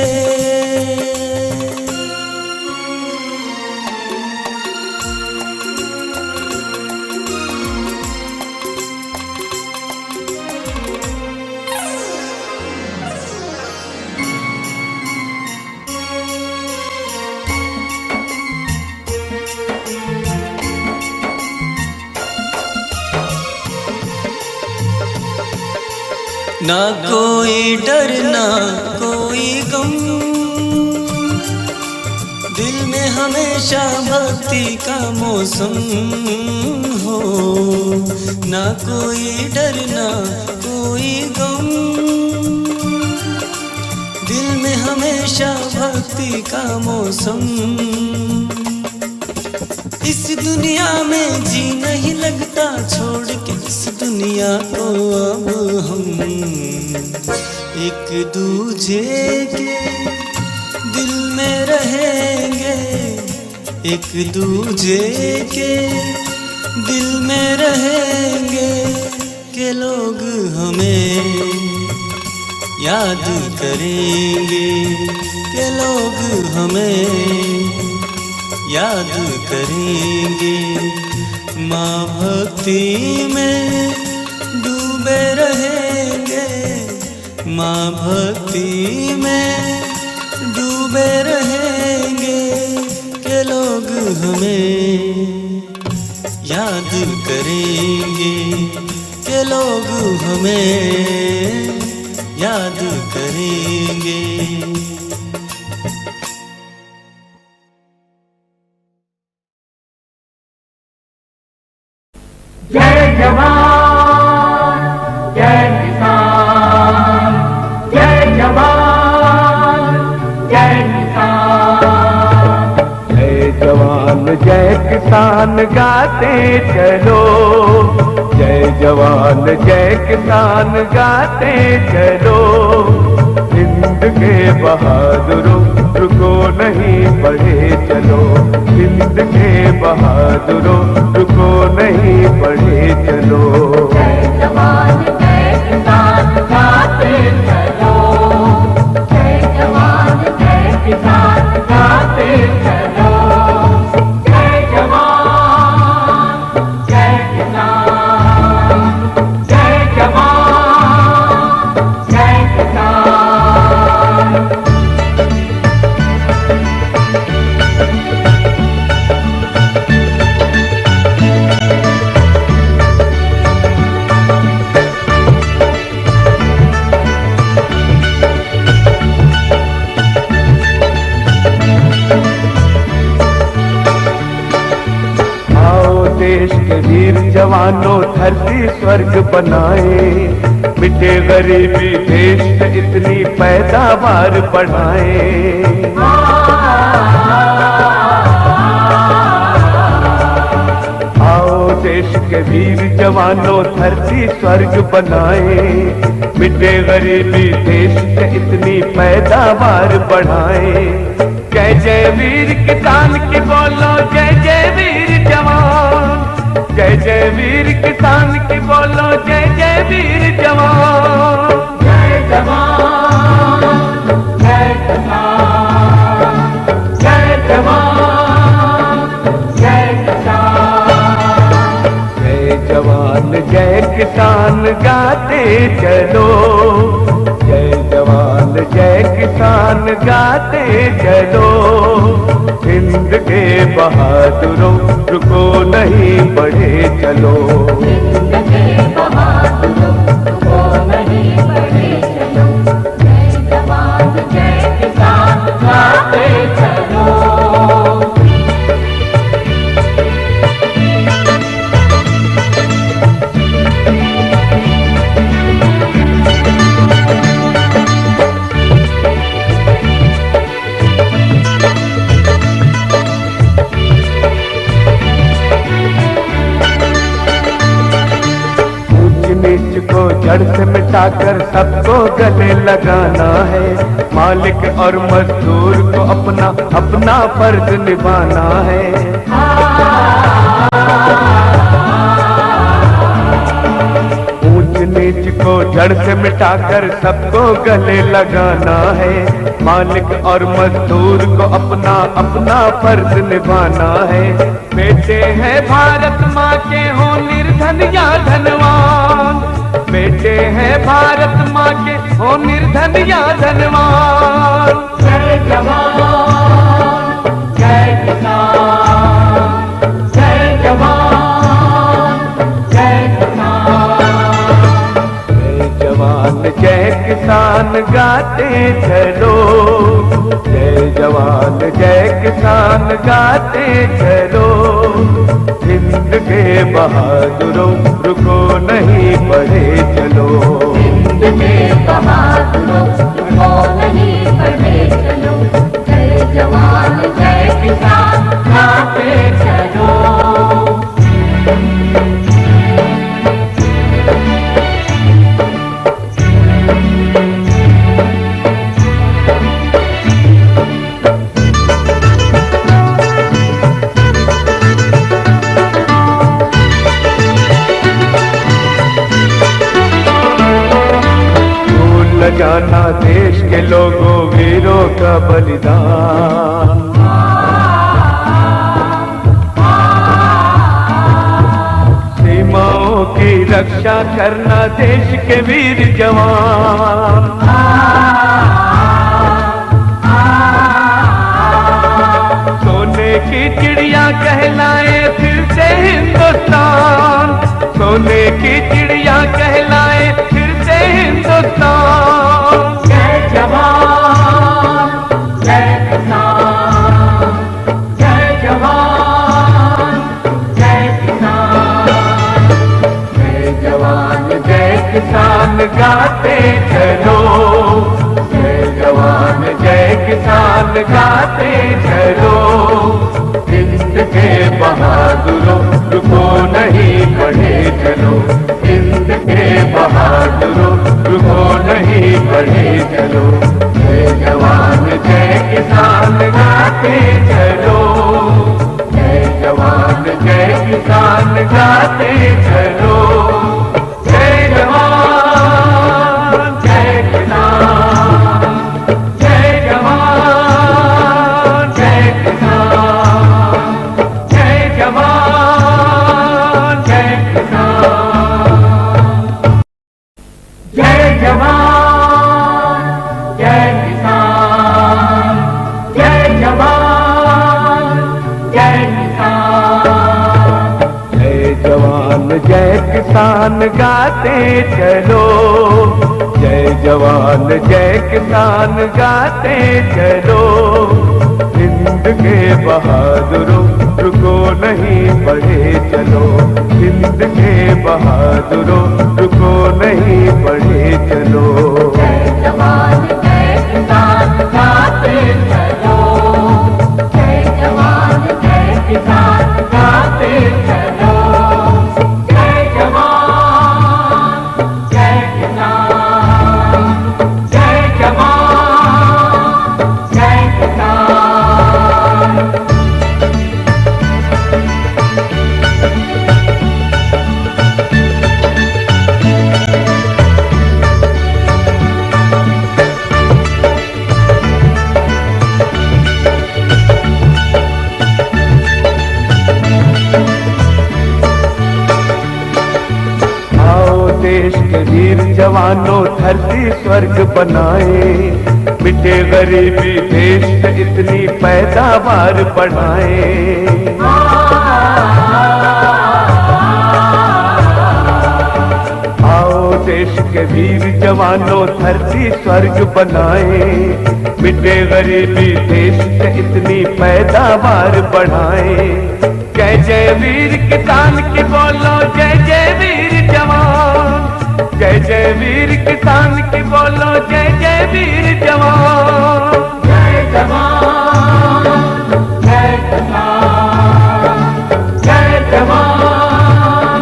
ना कोई डर ना कोई गम, दिल में हमेशा भक्ति का मौसम हो। ना कोई डर ना कोई गम, दिल में हमेशा भक्ति का मौसम। इस दुनिया में जी नहीं लगता, छोड़ के इस दुनिया को अब हम एक दूजे के दिल में रहेंगे, एक दूजे के दिल में रहेंगे। के लोग हमें याद करेंगे, के लोग हमें याद करेंगे। माँ भक्ति में डूबे रहेंगे, माँ भक्ति में डूबे रहेंगे। के लोग हमें याद करेंगे, के लोग हमें याद करेंगे। जय जवान जय किसान, जय जवान जय किसान। जय जवान जय किसान गाते चलो, जय जवान जय किसान गाते चलो। हिंद के बहादुरों रुको नहीं बढ़े चलो, हिंद के बहादुरों रुको नहीं बढ़े चलो। जय जवान जय किसान गाते चलो, जय जवान जय किसान गाते चलो। जय जवान जय किसान, जय जवान जय किसान। देश के वीर जवानों धरती स्वर्ग बनाए, मिटे गरीबी देश से इतनी पैदावार बढ़ाए। आओ देश के वीर जवानों धरती स्वर्ग बनाए, मिटे गरीबी देश से इतनी पैदावार बढ़ाए। जय जय वीर किसान की बोलो, जय जय वीर जवान, जय जय वीर किसान की बोलो, जय जय वीर जवान। जय जवान जय किसान, जय जवान जय किसान। जय जवान जय किसान गाते चलो, जय जवान जय किसान गाते चलो। हिंद के बहादुरों रुको नहीं बढ़े चलो, हिंद के बहादुरों रुको नहीं बढ़े चलो। जय जवान जय किसान गाते चलो। को जड़ से मिटाकर सबको गले लगाना है। मालिक और मजदूर को अपना अपना फर्ज निभाना है। मिटाकर सबको गले लगाना है। मालिक और मजदूर को अपना अपना फर्ज निभाना है। बेटे हैं भारत माँ के हो निर्धन या धनवान, बेटे हैं भारत माँ के हो निर्धन या धनवान। जय जवान जय किसान, जय जवान जय किसान, जय जवान जय किसान गाते चलो, जय जवान जय किसान गाते चलो। हिंद के बहादुरों रुको नहीं बढ़े चलो, हिंद के बहादुरों रुको नहीं बढ़े चलो। जय जवान जय किसान गाते चलो। जाना देश के लोगों वीरों का बलिदान, सीमाओं की रक्षा करना देश के वीर जवान। सोने की चिड़िया कहलाए फिर से हिंदुस्तान, सोने की चिड़िया कहलाए फिर से हिंदुस्तान। जय जवान जय किसान, जय जवान जय किसान, जय जवान जय किसान गाते चलो, जय जवान जय किसान गाते चलो। हिंद के बहादुरों रुको नहीं बढ़े चलो, हिंद के बहादुरों रुको नहीं बढ़े चलो। जय जवान जय किसान गाते चलो, जय जवान जय किसान गाते चलो। जय जवान जय किसान, जय जवान जय किसान, जय जवान जय किसान, जय जवान जय किसान, जय जवान जय किसान। जय जवान जय किसान गाते चलो, जय जवान जय किसान गाते चलो। हिंद के बहादुरों रुको नहीं बढ़े चलो, हिंद के बहादुरों रुको नहीं बढ़े चलो। जय जवान जय किसान गाते चलो, जय जवान जय किसान गाते चलो। जय जवान जय किसान, जय जवान जय किसान। देश के वीर जवानों धरती स्वर्ग बनाए, मिटे गरीबी देश से इतनी पैदावार बढ़ाए। आओ देश के वीर जवानों धरती स्वर्ग बनाए, मिटे गरीबी देश से इतनी पैदावार बढ़ाए। जय जय वीर किसान की बोलो, जय जय वीर जवान, जय जय वीर किसान की बोलो, जय जय वीर जवान। जय जवान जय किसान, जय जवान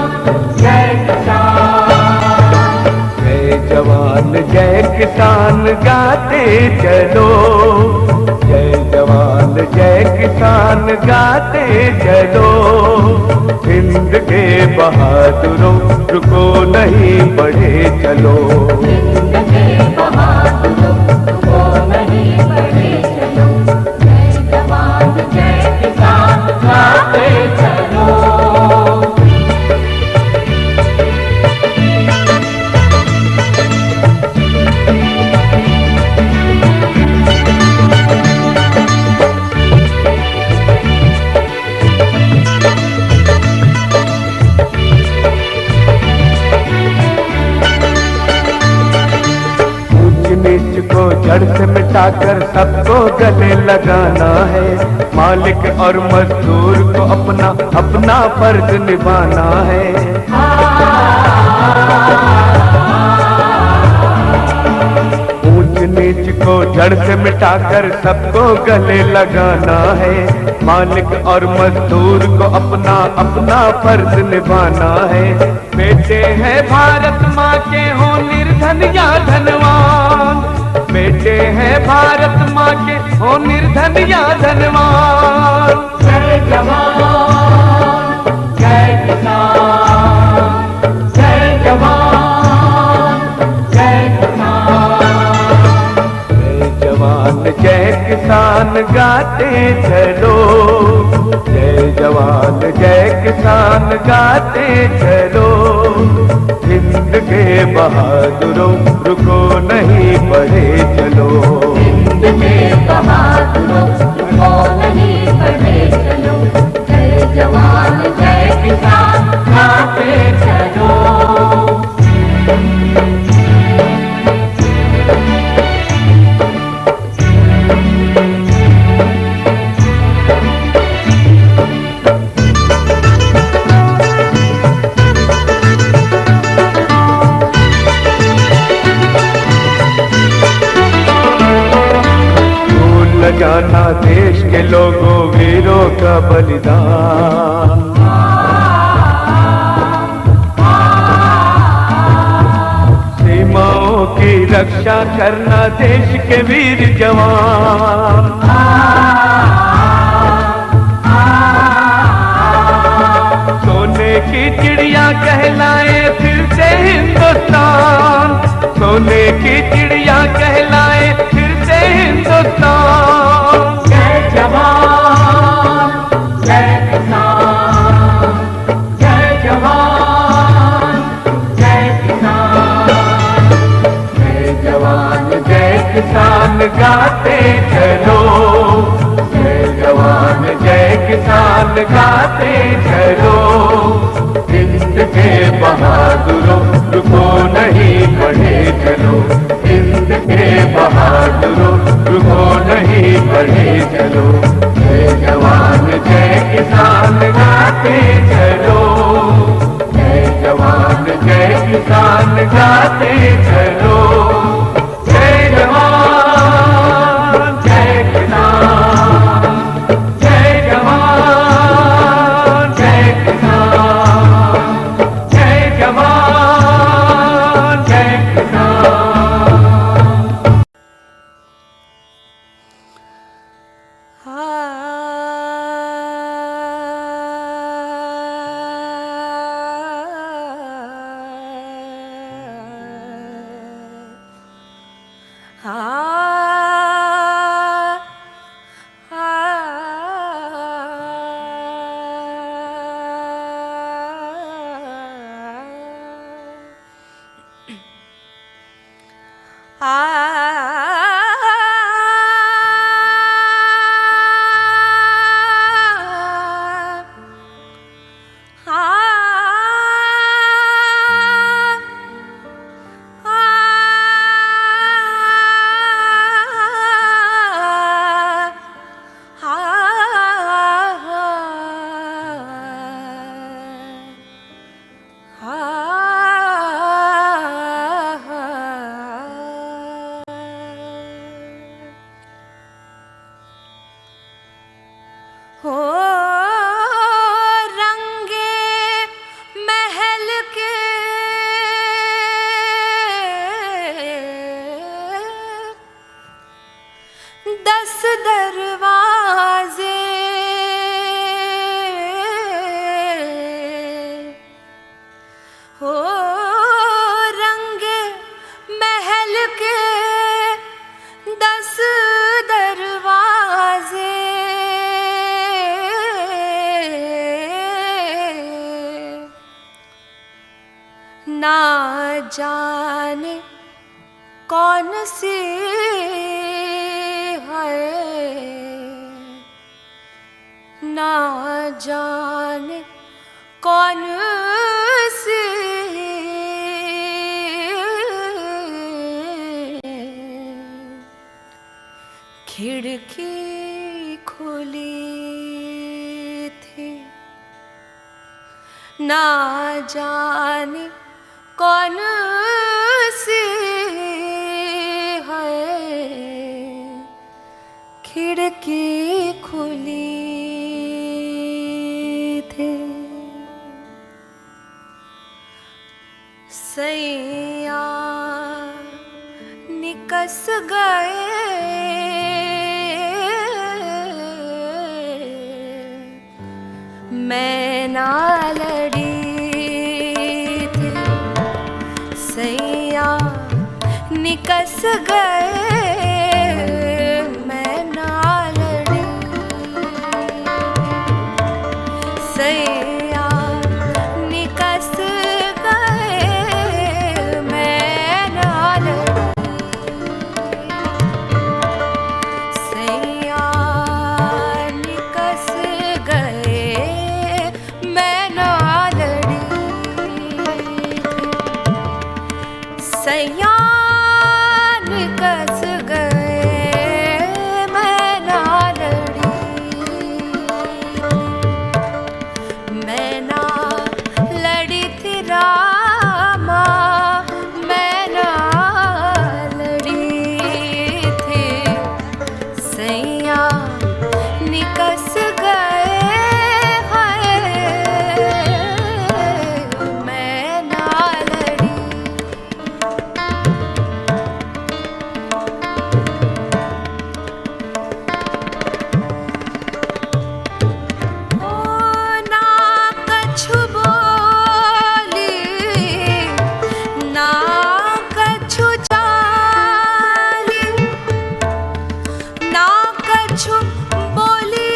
जय किसान, जय जवान जय किसान गाते चलो, जय जवान जय किसान गाते चलो। हिंद के बहादुरों रुको नहीं बढ़े चलो। जड़ से मिटाकर सबको गले लगाना है। मालिक और मजदूर को अपना अपना फर्ज निभाना है। ऊंच नीच को जड़ से मिटाकर सबको गले लगाना है। मालिक और मजदूर को अपना अपना फर्ज निभाना है। बेटे हैं भारत माँ के हो निर्धन या धनवान, बेटे हैं भारत माँ के हो निर्धन या धनवान। जय जवान जय किसान, जय जवान जय किसान। जय जवान जय किसान गाते चलो, जय जवान जय किसान गाते चलो। हिंद के बहादुरों रुको नहीं बढ़े चलो। हिंद के बहादुरों रुको नहीं बढ़े चलो। जय जवान जय किसान गाते चलो। जाना देश के लोगों वीरों का बलिदान। सीमाओं की रक्षा करना देश के वीर जवान। सोने की चिड़िया कहलाए फिर से हिंदुस्तान, सोने की चिड़िया कहलाए फिर से हिंदुस्तान। जय जवान जय किसान, जय जवान जय किसान। जय जवान जय किसान गाते चलो, जय जवान जय किसान गाते चलो। हिंद के बहादुरों रुको नहीं बढ़े चलो। हिंद के बहादुरों रुको नहीं बढ़े चलो। जय जवान जय किसान गाते चलो, जय जवान जय किसान गाते चलो। जय जवान जय किसान, जय जवान जय किसान, जय जवान जय किसान। ना जाने कौन सी है, ना जाने कौन सी खिड़की खुली थी, ना जाने कौन सी है खिड़की खुली थी। सैया निकस गए मैं ना लड़ी थी, सैया निकस गए मैं ना लड़ी, सैया निकस गए मैं ना लड़ी, सैया निकस गए मैं ना लड़ी, सैया निकस गए मैं ना लड़ी, मैं ना लड़ी थी रामा, मैं ना लड़ी थी, सैया निकस गए मैं ना लड़ी। ओ ना कछु बोली ना कछु चाली, ना कछु बोली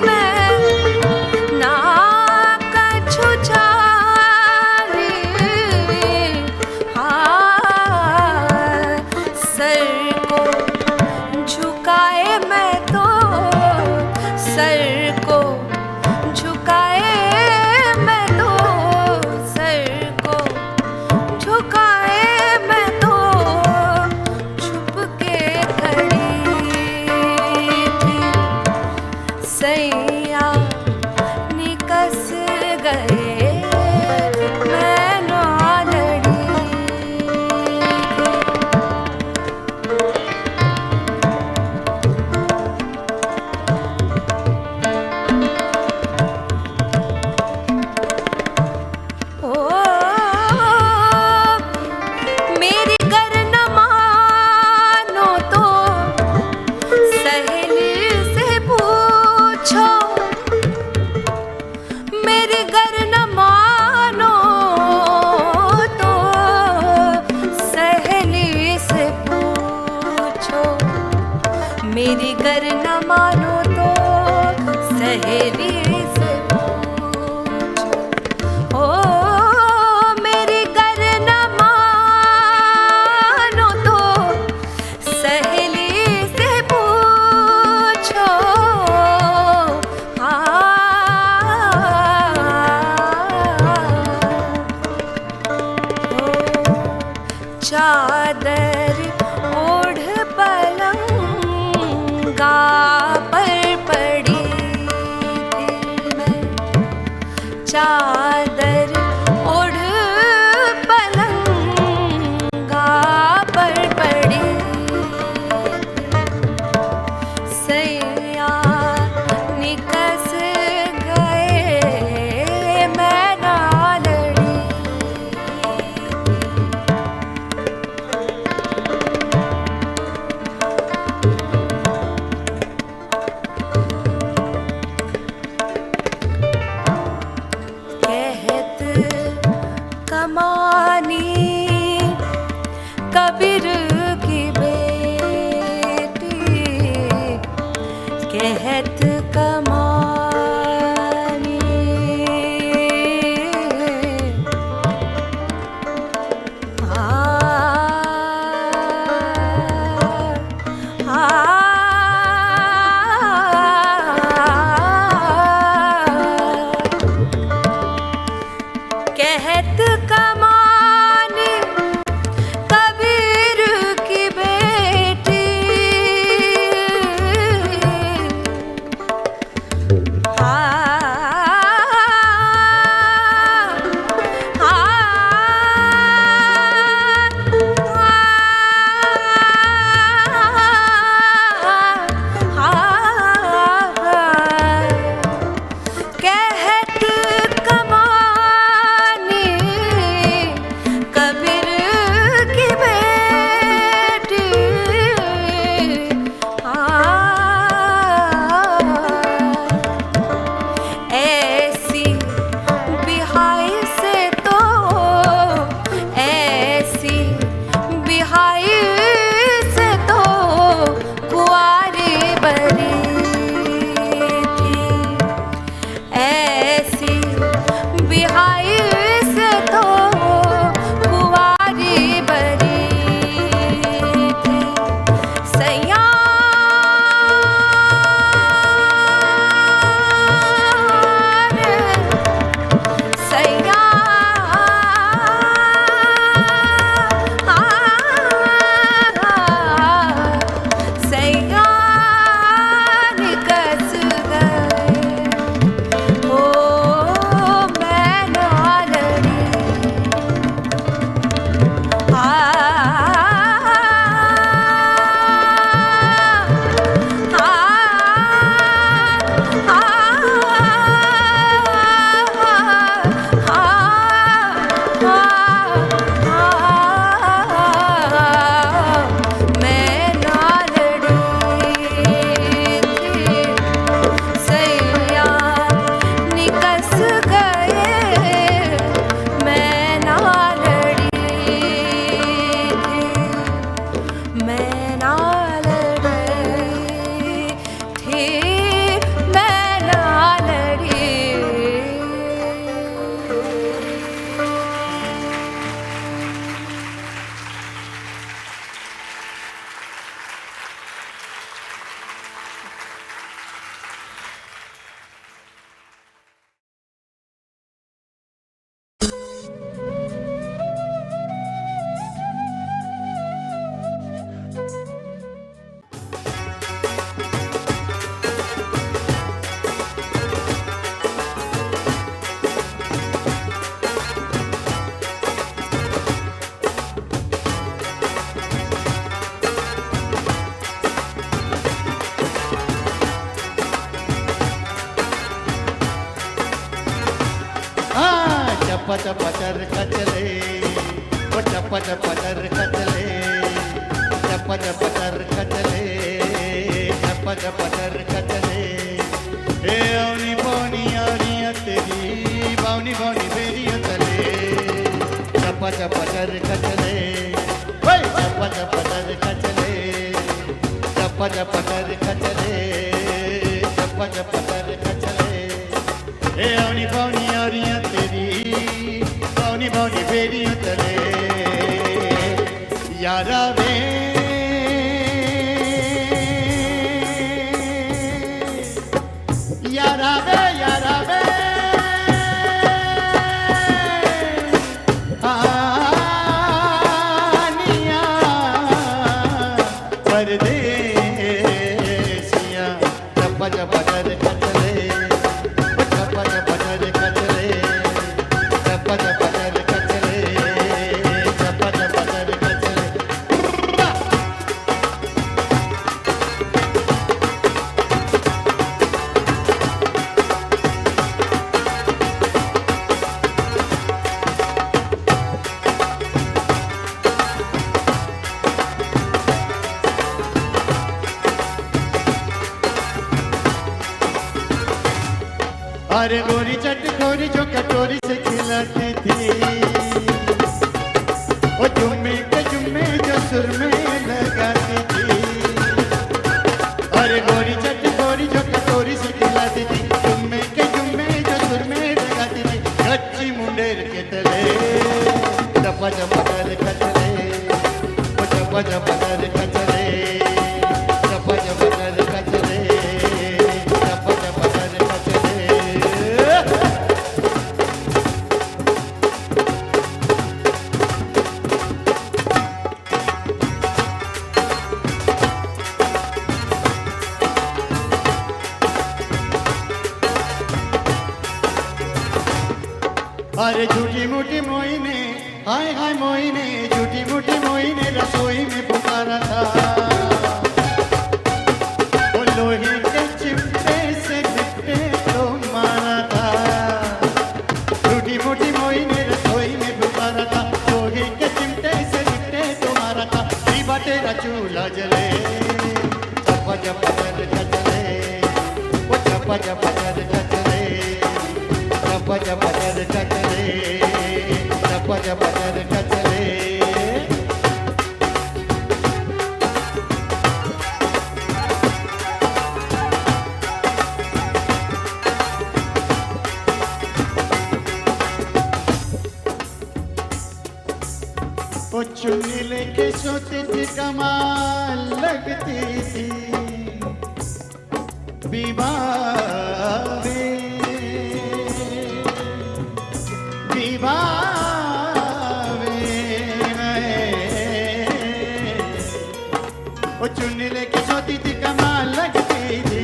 मैं ना कछु चाली, हाँ सर को झुकाए मैं तो, सर को झुकाए मैं तो, सर को झुकाए मैं तो छुप के खड़ी थी, सैया निकस गए मैं ना लड़ी। ओ मेरी गर न मानो तो सहेली से पूछो, मेरी गर न मानो तो सहेली से पूछो, मेरी गर न मानो तो सहेली से पूछो, ओ मेरी गर न मानो तो सहेली से पूछो, चादर ओढ़ पलंगा पर पड़ी थी मैं, चादर ओढ़ पलंगा पर पड़ी, सैया निकस गए मैं ना लड़ी। कह चप्पा चप्पा चरखा चले, वो चप्पा चप्पा चरखा चले, चप्पा चप्पा चरखा चले, चप्पा चप्पा चरखा चले। ए औनी पौनी औनिया तेरी, बावनी बावनी बेरिया चले, चप्पा चप्पा चरखा चले, ओए चप्पा चप्पा चरखा चले, चप्पा चप्पा चरखा चले, चप्पा चप्पा चरखा चले। ए औनी पौनी औनिया तेरी, बावनी बावनी बेरिया चले। यारा वे यारा वे यारा वे आनिया परदेसिया चप्पा चप्पा चरखा चले, चप्पा चप्पा चरखा चले, चप्पा चप्पा चरखा चले, चप्पा चप्पा चरखा चले। अरे गोरी चटखोरी जो कटोरी से खिलाती थी, वो जुम्मे के जुम्मे जो सुर में लगाती थी। अरे गोरी चटखोरी जो कटोरी से खिलाती थी, जुम्मे के जुम्मे जो सुर में लगाती थी। कच्ची मुंडेर के तले चप्पा चप्पा चरखा चले, वो चप्पा चप्पा चरखा चले, चप्पा चप्पा चरखा चले, चप्पा चप्पा चरखा चले। अरे झूठी मूठी मोइने, हाय हाय मोइने, झूठी मूठी मोइने रसोई में पुकारा था। वो लोहे के चिमटे से लिपटे तो मारा था। झूठी मूठी मोइने रसोई में पुकारा था, लोहे के चिमटे से लिपटे तो मारा था। दीवा तेरा चूल्हा जले, चप्पा चप्पा चरखा चले, वो चप्पा चप्पा चरखा चले, चप्पा चप्पा चरखा चले, चप्पा चप्पा चरखा चले। वो चुन्नी लेके सोती थी कमाल लगती थी, विवाहे विवाहे वो चुन्नी लेके सोती थी कमाल लगती थी।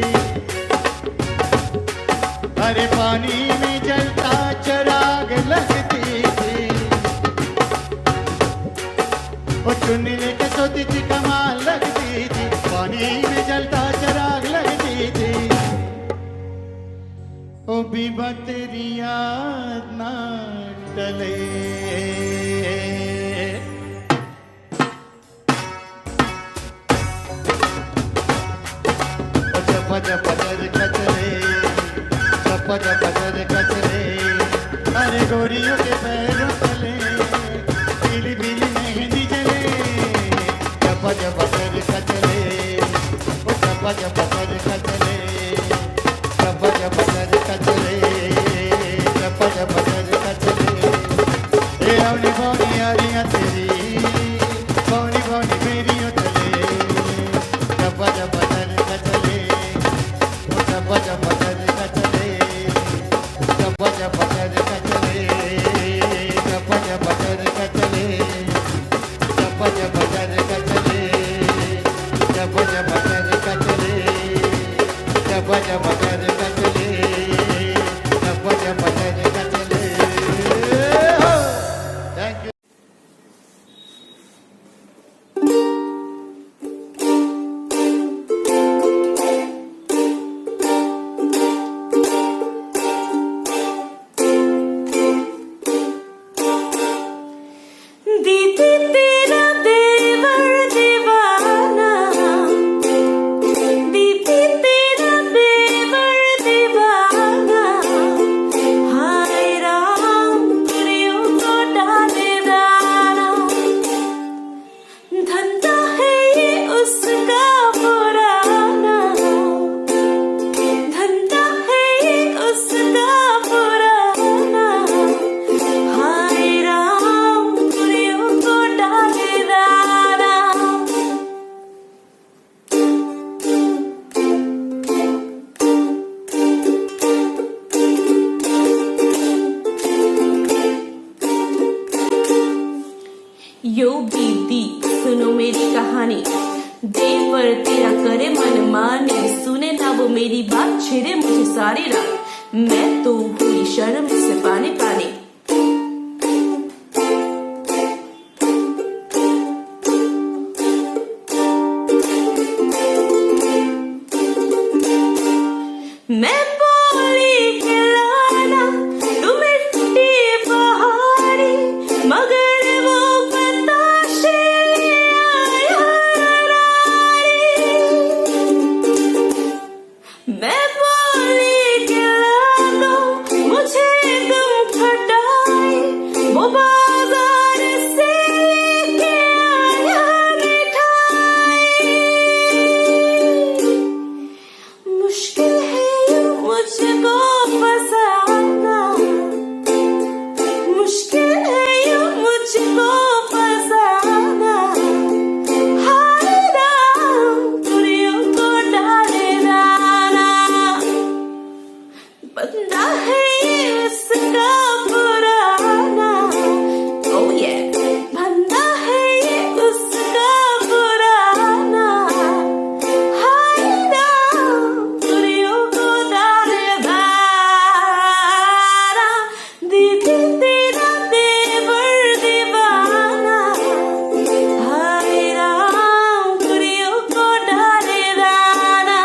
अरे पानी में जलता चराग लगती थी, वो चुन्नी लेके सोती थी कमाल लगती थी। पानी में जलता चराग लगती थी। ओ बीबा तेरी याद ना टले, ओ चप्पा चप्पा चरखा चले, चप्पा चप्पा चरखा चले। अरे गोरियों के पैरों तले पीली पीली मेहंदी जले, चप्पा चप्पा चरखा चले, ओ चप्पा चप्पा चरखा चले, चप्पा चप्पा चरखा चले, चप्पा चप्पा चरखा चले। ए औनी पौनी यारियां तेरी, पौनी पौनी मेरियों तले, चप्पा चप्पा चरखा चले, ओ चप्पा चप्पा चरखा चले, चप्पा चप्पा चरखा चले, चप्पा चप्पा चरखा चले, चप्पा चप्पा चरखा चले, चप्पा चप्पा चरखा चले, चप्पा चप्पा चरखा चले, चप्पा चप्पा चरखा चले। Thank you. यो बीती सुनो मेरी कहानी, देवर तेरा करे मन माने, सुने ना वो मेरी बात, छिड़े मुझे सारी रात, मैं तो हुई शर्म से पानी पानी। मैं बोली खिलाना तू मिट्टी पहाड़ी, मगर वो बताशे आया नारी। मैं बोली खिलाना मुझे तुम खटाई, वो बाजार से लेके आया मिठाई। मुश्किल है मुझको फसाना, मुश्किल है यूं मुझको फसाना, हाय राम तुरियों को डाले दाना। बंदा है ये उसका पुराना, oh yeah, बंदा है ये उसका पुराना, हाय राम तुरियों को डाले दाना। दीदी तेरा देवर दीवाना, हाय राम तुरियों को डाले दाना।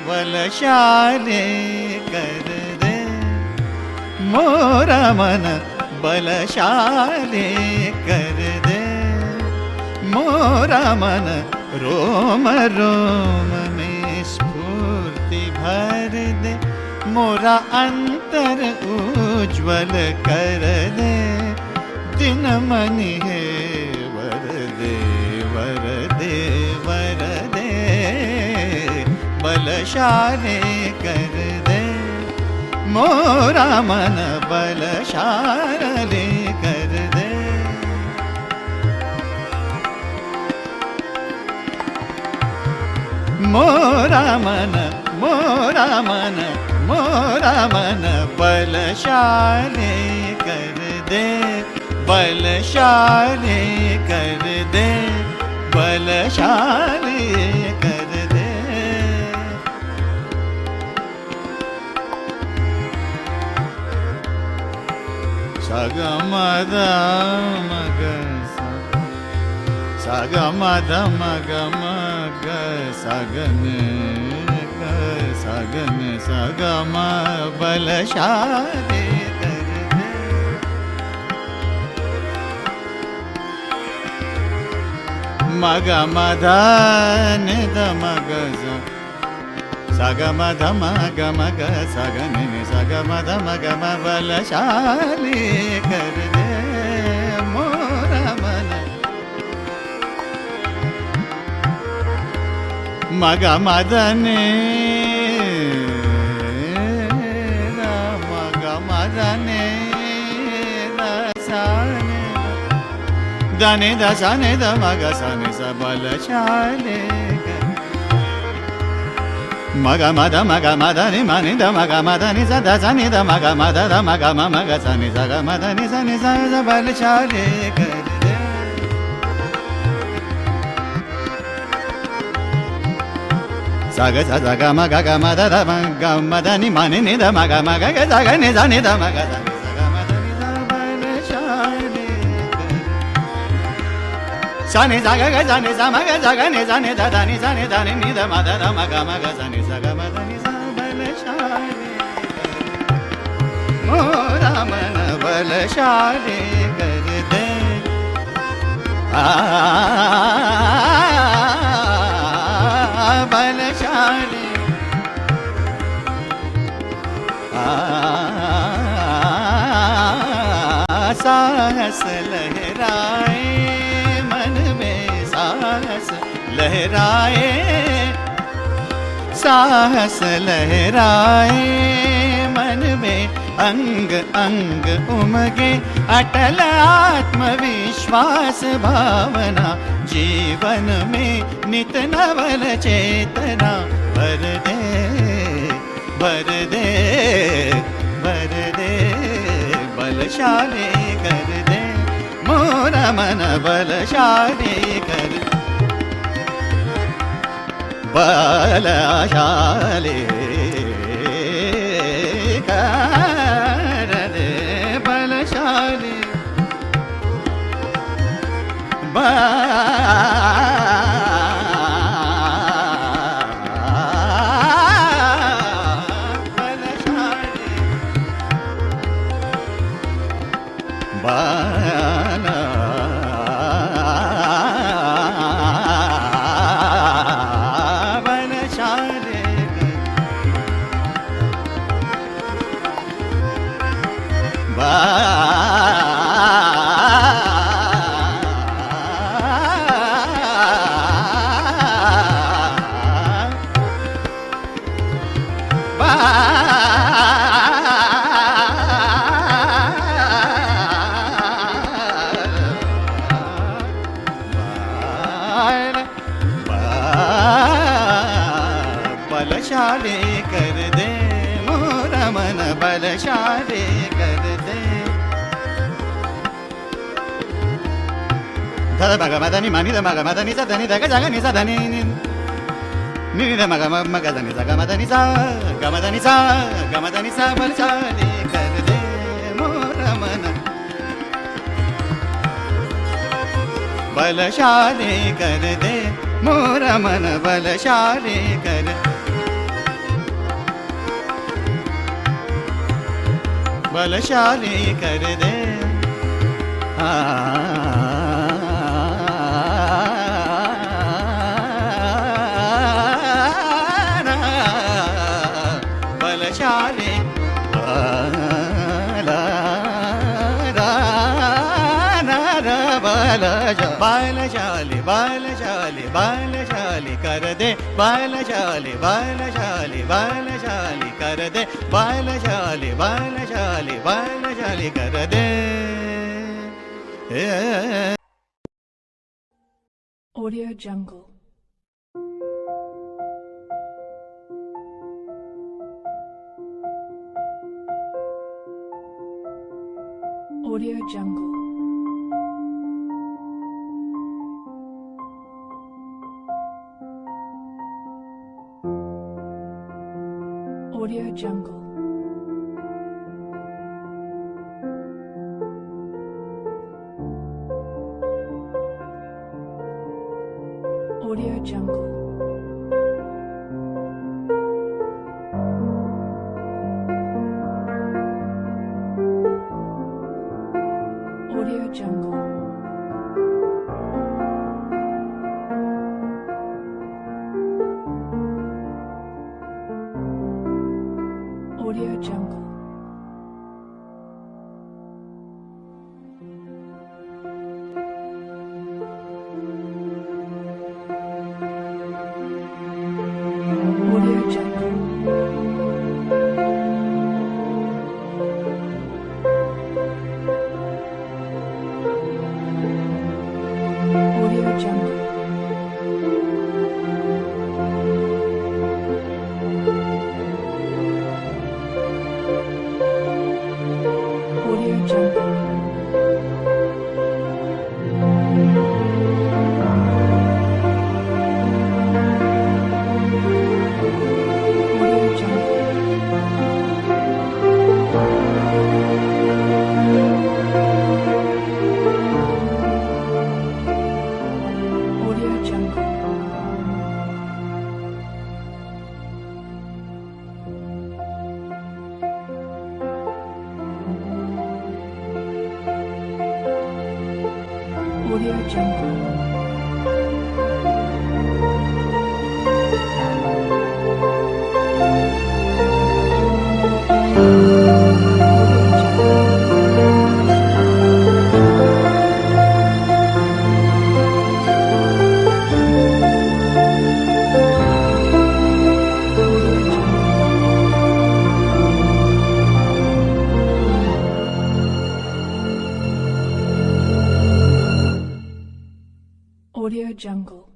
बलशाले कर दे मोरा मन, बलशाले कर दे मोरा मन, रोम रोम में स्फूर्ति भर दे, मोरा अंतर उज्ज्वल कर दे, दिन मनि है वर दे वर दे वर दे, बलशाले कर दे मोरा मन, बलशाले कर दे। मोरा मन मोरा मन मोरा मन, बलशाले कर दे, बलशाले कर दे, बलशाले कर दे। सगमद मग सा ग म ध म ग म ग सा ग न ग सा ग न सा ग म बलशाली कर दे। म ग म ध न ध म ग सा ग म ध म ग म ग सा ग न नि सा ग म ध म ग म बलशाली कर दे मोरा मन। म ग म ध नि म ग म ध नि ध सा नि ध नि ध सा नि ध म ग सा नि सा बलशाली कर। म ग म ध म ग म ध नि म नि ध म ग म ध नि सा ध सा नि ध म ग म ध ध म ग म म ग सा नि सा ग म ध नि सा नि सा सा बलशाली कर दे। सा ग सा सा ग म ग ग म ध ध म ग म ध नि म नि नि ध म ग म ग ग सा ग नि सा नि ध म ग सा नि सा ग म ध नि सा बलशाली कर। सा नि सा ग ग सा नि सा म ग सा ग नि सा नि ध ध नि सा नि ध नि नि ध म ध ध म ग म ग सा नि सा ग म ध नि सा बलशाली मोरा मन बलशाली कर दे। बलशाली साहस लहराए मन में साहस लहराए साहस लहराए मन में अंग अंग उमगे अटल आत्मविश्वास भावना जीवन में नित नवल चेतना भर दे भर दे भर दे बलशाली कर दे मोरा मन बलशाली कर। बलशाली कर दे बलशाली बलशाली कर दे मोरा मन बलशाली कर दे। ध ध म ग म ध नि म नि ध म ग म ध नि सा ध नि ध ग सा ग नि सा ध नि नि नि ध म ग म म ग ध नि सा ग म ध नि सा ग म ध नि सा ग म ध नि सा बलशाली कर दे मोरा मन बलशाली कर दे मोरा मन बलशाली कर। बलशाली कर दे बलशाली बलशाली बलशाली बलशाली कर दे बलशाली बलशाली बलशाली कर दे बलशाली बलशाली बलशाली कर दे। Audio Jungle. Audio Jungle. Audio Jungle. Audio Jungle. Audio Jungle. Audio Jungle. Audio Jungle. Audio Jungle. Audio Jungle. Audio Jungle. Audio Jungle. Audio Jungle. Audio Jungle.